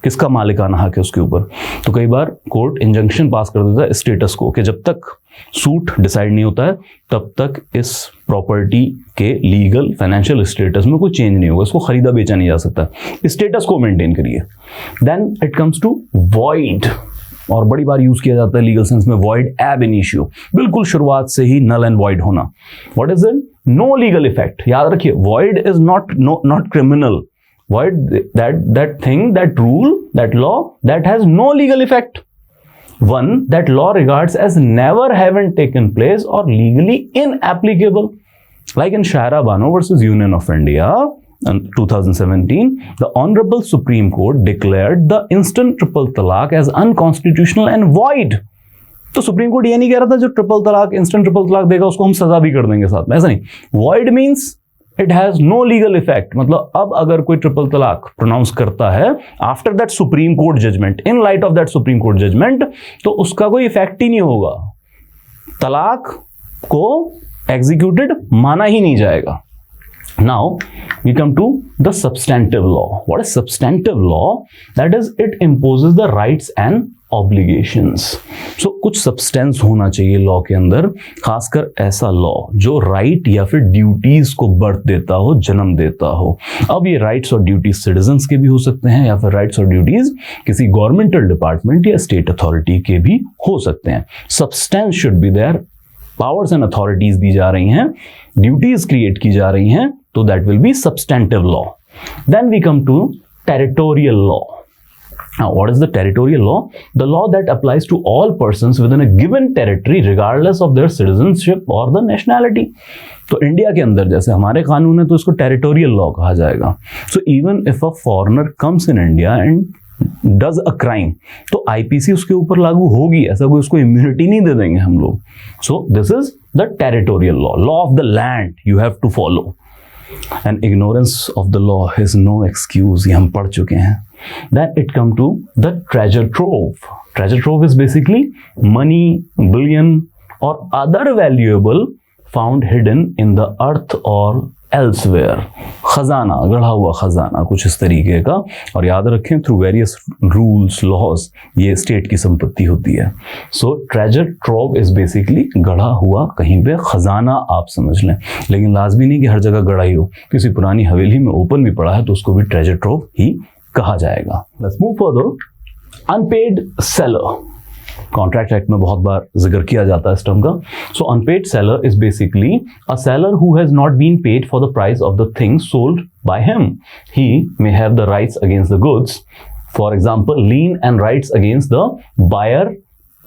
किसका मालिकाना हक है उसके ऊपर, तो कई बार कोर्ट इंजंक्शन पास कर देता है स्टेटस को कि जब तक सूट डिसाइड नहीं होता है तब तक इस प्रॉपर्टी के लीगल फाइनेंशियल स्टेटस में कोई चेंज नहीं होगा, इसको खरीदा बेचा नहीं जा सकता, स्टेटस को मेंटेन करिए। Then it comes to void, और बड़ी बार यूज किया जाता है लीगल सेंस में वॉइड एब इनिशियो, बिल्कुल शुरुआत से ही नल एंड वॉइड होना। What is it? No legal effect. याद रखिए, void is not criminal. Void that thing, that rule, that law that has no legal effect. One that law regards as never having taken place or legally inapplicable. Like in Shaira Bano versus Union of India in 2017, the Honorable Supreme Court declared the instant triple talaq as unconstitutional and void. तो supreme court ये नहीं कह रहा था जो triple तलाक, instant triple तलाक देगा उसको हम सजा भी कर देंगे साथ में, ऐसा नहीं। Void means it has no legal effect, मतलब अब अगर कोई ट्रिपल तलाक प्रोनाउंस करता है after that supreme court judgment, in light of that supreme court judgment, तो उसका कोई इफेक्ट ही नहीं होगा, तलाक को एग्जीक्यूटेड माना ही नहीं जाएगा। Now we come to the substantive law. What is substantive law? That is, it imposes the rights and obligations. So कुछ substance होना चाहिए लॉ के अंदर, खासकर ऐसा लॉ जो राइट या फिर ड्यूटीज को बर्थ देता हो, जन्म देता हो। अब ये राइट्स और ड्यूटीज सिटीजन्स के भी हो सकते हैं, या फिर राइट्स और ड्यूटीज किसी गवर्नमेंटल डिपार्टमेंट या स्टेट अथॉरिटी के भी हो सकते हैं। Substance should be there, powers and authorities दी जा रही हैं, ड्यूटीज क्रिएट की जा रही हैं, तो that will be substantive law. Then we come to territorial law. Now, what is the territorial law? The law that applies to all persons within a given territory regardless of their citizenship or the nationality. तो India के अंदर जैसे हमारे कानून है तो इसको territorial law कहा जाएगा। So even if a foreigner comes in India and does a crime, तो आईपीसी उसके ऊपर लागू होगी, ऐसा कोई उसको इम्यूनिटी नहीं दे देंगे हम लोग। So this is the territorial law, law of the land you have to follow. and ignorance of the law is no excuse, ये हम पढ़ चुके हैं. Then it come to the treasure trove. Treasure trove is basically money, bullion or other valuable found hidden in the earth or elsewhere. खजाना, गढ़ा हुआ खजाना, कुछ इस तरीके का. और याद रखें, थ्रू वेरियस रूल्स, लॉज, ये स्टेट की संपत्ति होती है. सो ट्रेजर ट्रोव इज बेसिकली गढ़ा हुआ कहीं पे खजाना, आप समझ लें. लेकिन लाजमी नहीं कि हर जगह गढ़ा ही हो. किसी पुरानी हवेली में ओपन भी पड़ा है तो उसको भी ट्रेजर ट्रोव ही कहा जाएगा. Let's move further. Unpaid seller, contract act में बहुत बार जिक्र किया जाता है इस टर्म का. So unpaid seller is basically a seller who has not been paid for the price of the thing sold by him. He may have the rights against the goods, for example lien and rights against the buyer,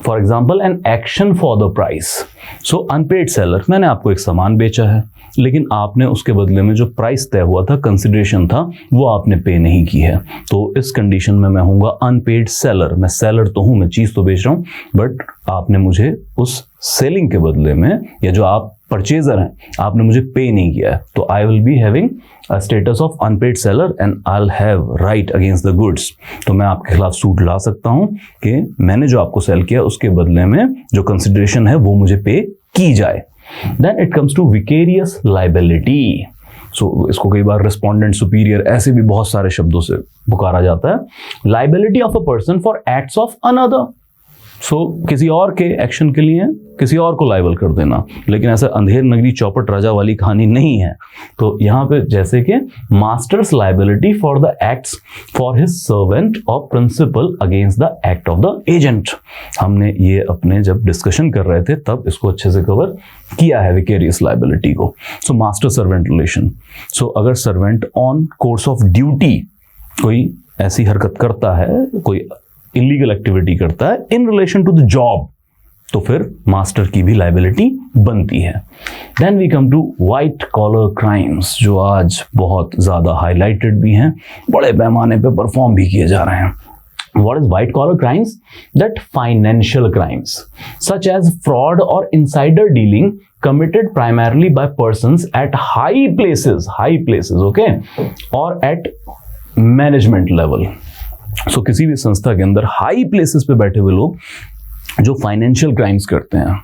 for example an action for the price. So unpaid seller, मैंने आपको एक सामान बेचा है लेकिन आपने उसके बदले में जो प्राइस तय हुआ था, कंसिडरेशन था, वो आपने पे नहीं की है. तो इस कंडीशन में मैं हूँगा अनपेड सेलर. मैं सेलर तो हूँ, मैं चीज़ तो बेच रहा हूँ, बट आपने मुझे उस सेलिंग के बदले में, या जो आप परचेजर हैं, आपने मुझे पे नहीं किया है. तो I will be having a status of unpaired seller and I will have right against the goods. तो मैं आपके खिलाफ सूट ला सकता हूं कि मैंने जो आपको सेल किया उसके बदले में जो कंसिडरेशन है वो मुझे पे की जाए. Then it comes to vicarious liability. So इसको कई बार रिस्पोंडेंट, सुपीरियर, ऐसे भी बहुत सारे शब्दों से पुकारा जाता है. Liability of a person for acts of another. So किसी और के एक्शन के लिए किसी और को लाइबल कर देना. लेकिन ऐसा अंधेर नगरी चौपट राजा वाली कहानी नहीं है. तो यहाँ पे जैसे कि master's liability for the acts for his servant और principal against the act of the agent. हमने ये अपने जब डिस्कशन कर रहे थे तब इसको अच्छे से कवर किया है, विकेरियस लाइबिलिटी को. So master servant relation. सो अगर servant on course of duty कोई ऐसी हरकत करता है, कोई इलीगल एक्टिविटी करता है in relation to the job, तो फिर मास्टर की भी लाइबिलिटी बनती है. Then we come to white collar crimes, जो आज बहुत ज्यादा हाईलाइटेड भी हैं, बड़े पैमाने पे परफॉर्म भी किए जा रहे हैं. What is white collar crimes? That financial crimes such as fraud or insider dealing committed primarily by persons at high places, okay, or at management level. सो किसी भी संस्था के अंदर हाई प्लेसेस पे बैठे हुए लोग जो फाइनेंशियल क्राइम्स करते हैं,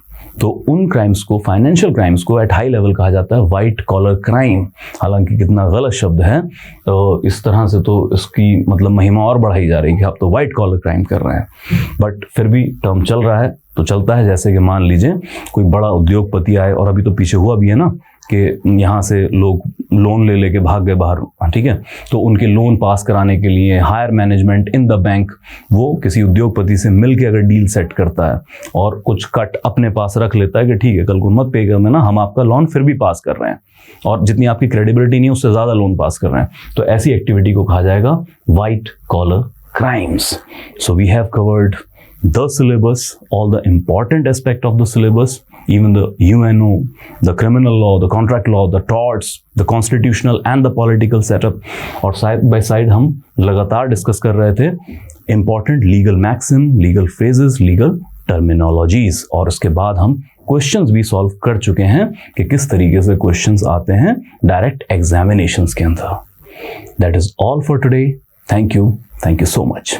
तो उन क्राइम्स को, फाइनेंशियल क्राइम्स को एट हाई लेवल कहा जाता है व्हाइट कॉलर क्राइम. हालांकि कितना गलत शब्द है, तो इस तरह से तो इसकी मतलब महिमा और बढ़ाई जा रही है कि आप तो व्हाइट कॉलर क्राइम कर रहे हैं. बट फिर भी टर्म चल रहा है तो चलता है. जैसे कि मान लीजिए कोई बड़ा उद्योगपति आए, और अभी तो पीछे हुआ भी है ना कि यहाँ से लोग लोन ले लेके भाग गए बाहर, ठीक है, तो उनके लोन पास कराने के लिए higher management in the bank वो किसी उद्योगपति से मिल के अगर डील सेट करता है और कुछ कट अपने पास रख लेता है कि ठीक है कल को मत पे कर देना, हम आपका लोन फिर भी पास कर रहे हैं, और जितनी आपकी क्रेडिबिलिटी नहीं है उससे ज़्यादा लोन पास कर रहे हैं, तो ऐसी एक्टिविटी को कहा जाएगा white collar crimes. So we have covered the syllabus, all the important aspect of the syllabus, even the UNO, the criminal law, the contract law, the torts, the constitutional and the political setup. और side by side हम लगातार discuss कर रहे थे important legal maxim, legal phrases, legal terminologies, और उसके बाद हम क्वेश्चंस भी सॉल्व कर चुके हैं कि किस तरीके से क्वेश्चंस आते हैं डायरेक्ट एग्जामिनेशंस के अंदर. That is all for today. Thank you so much.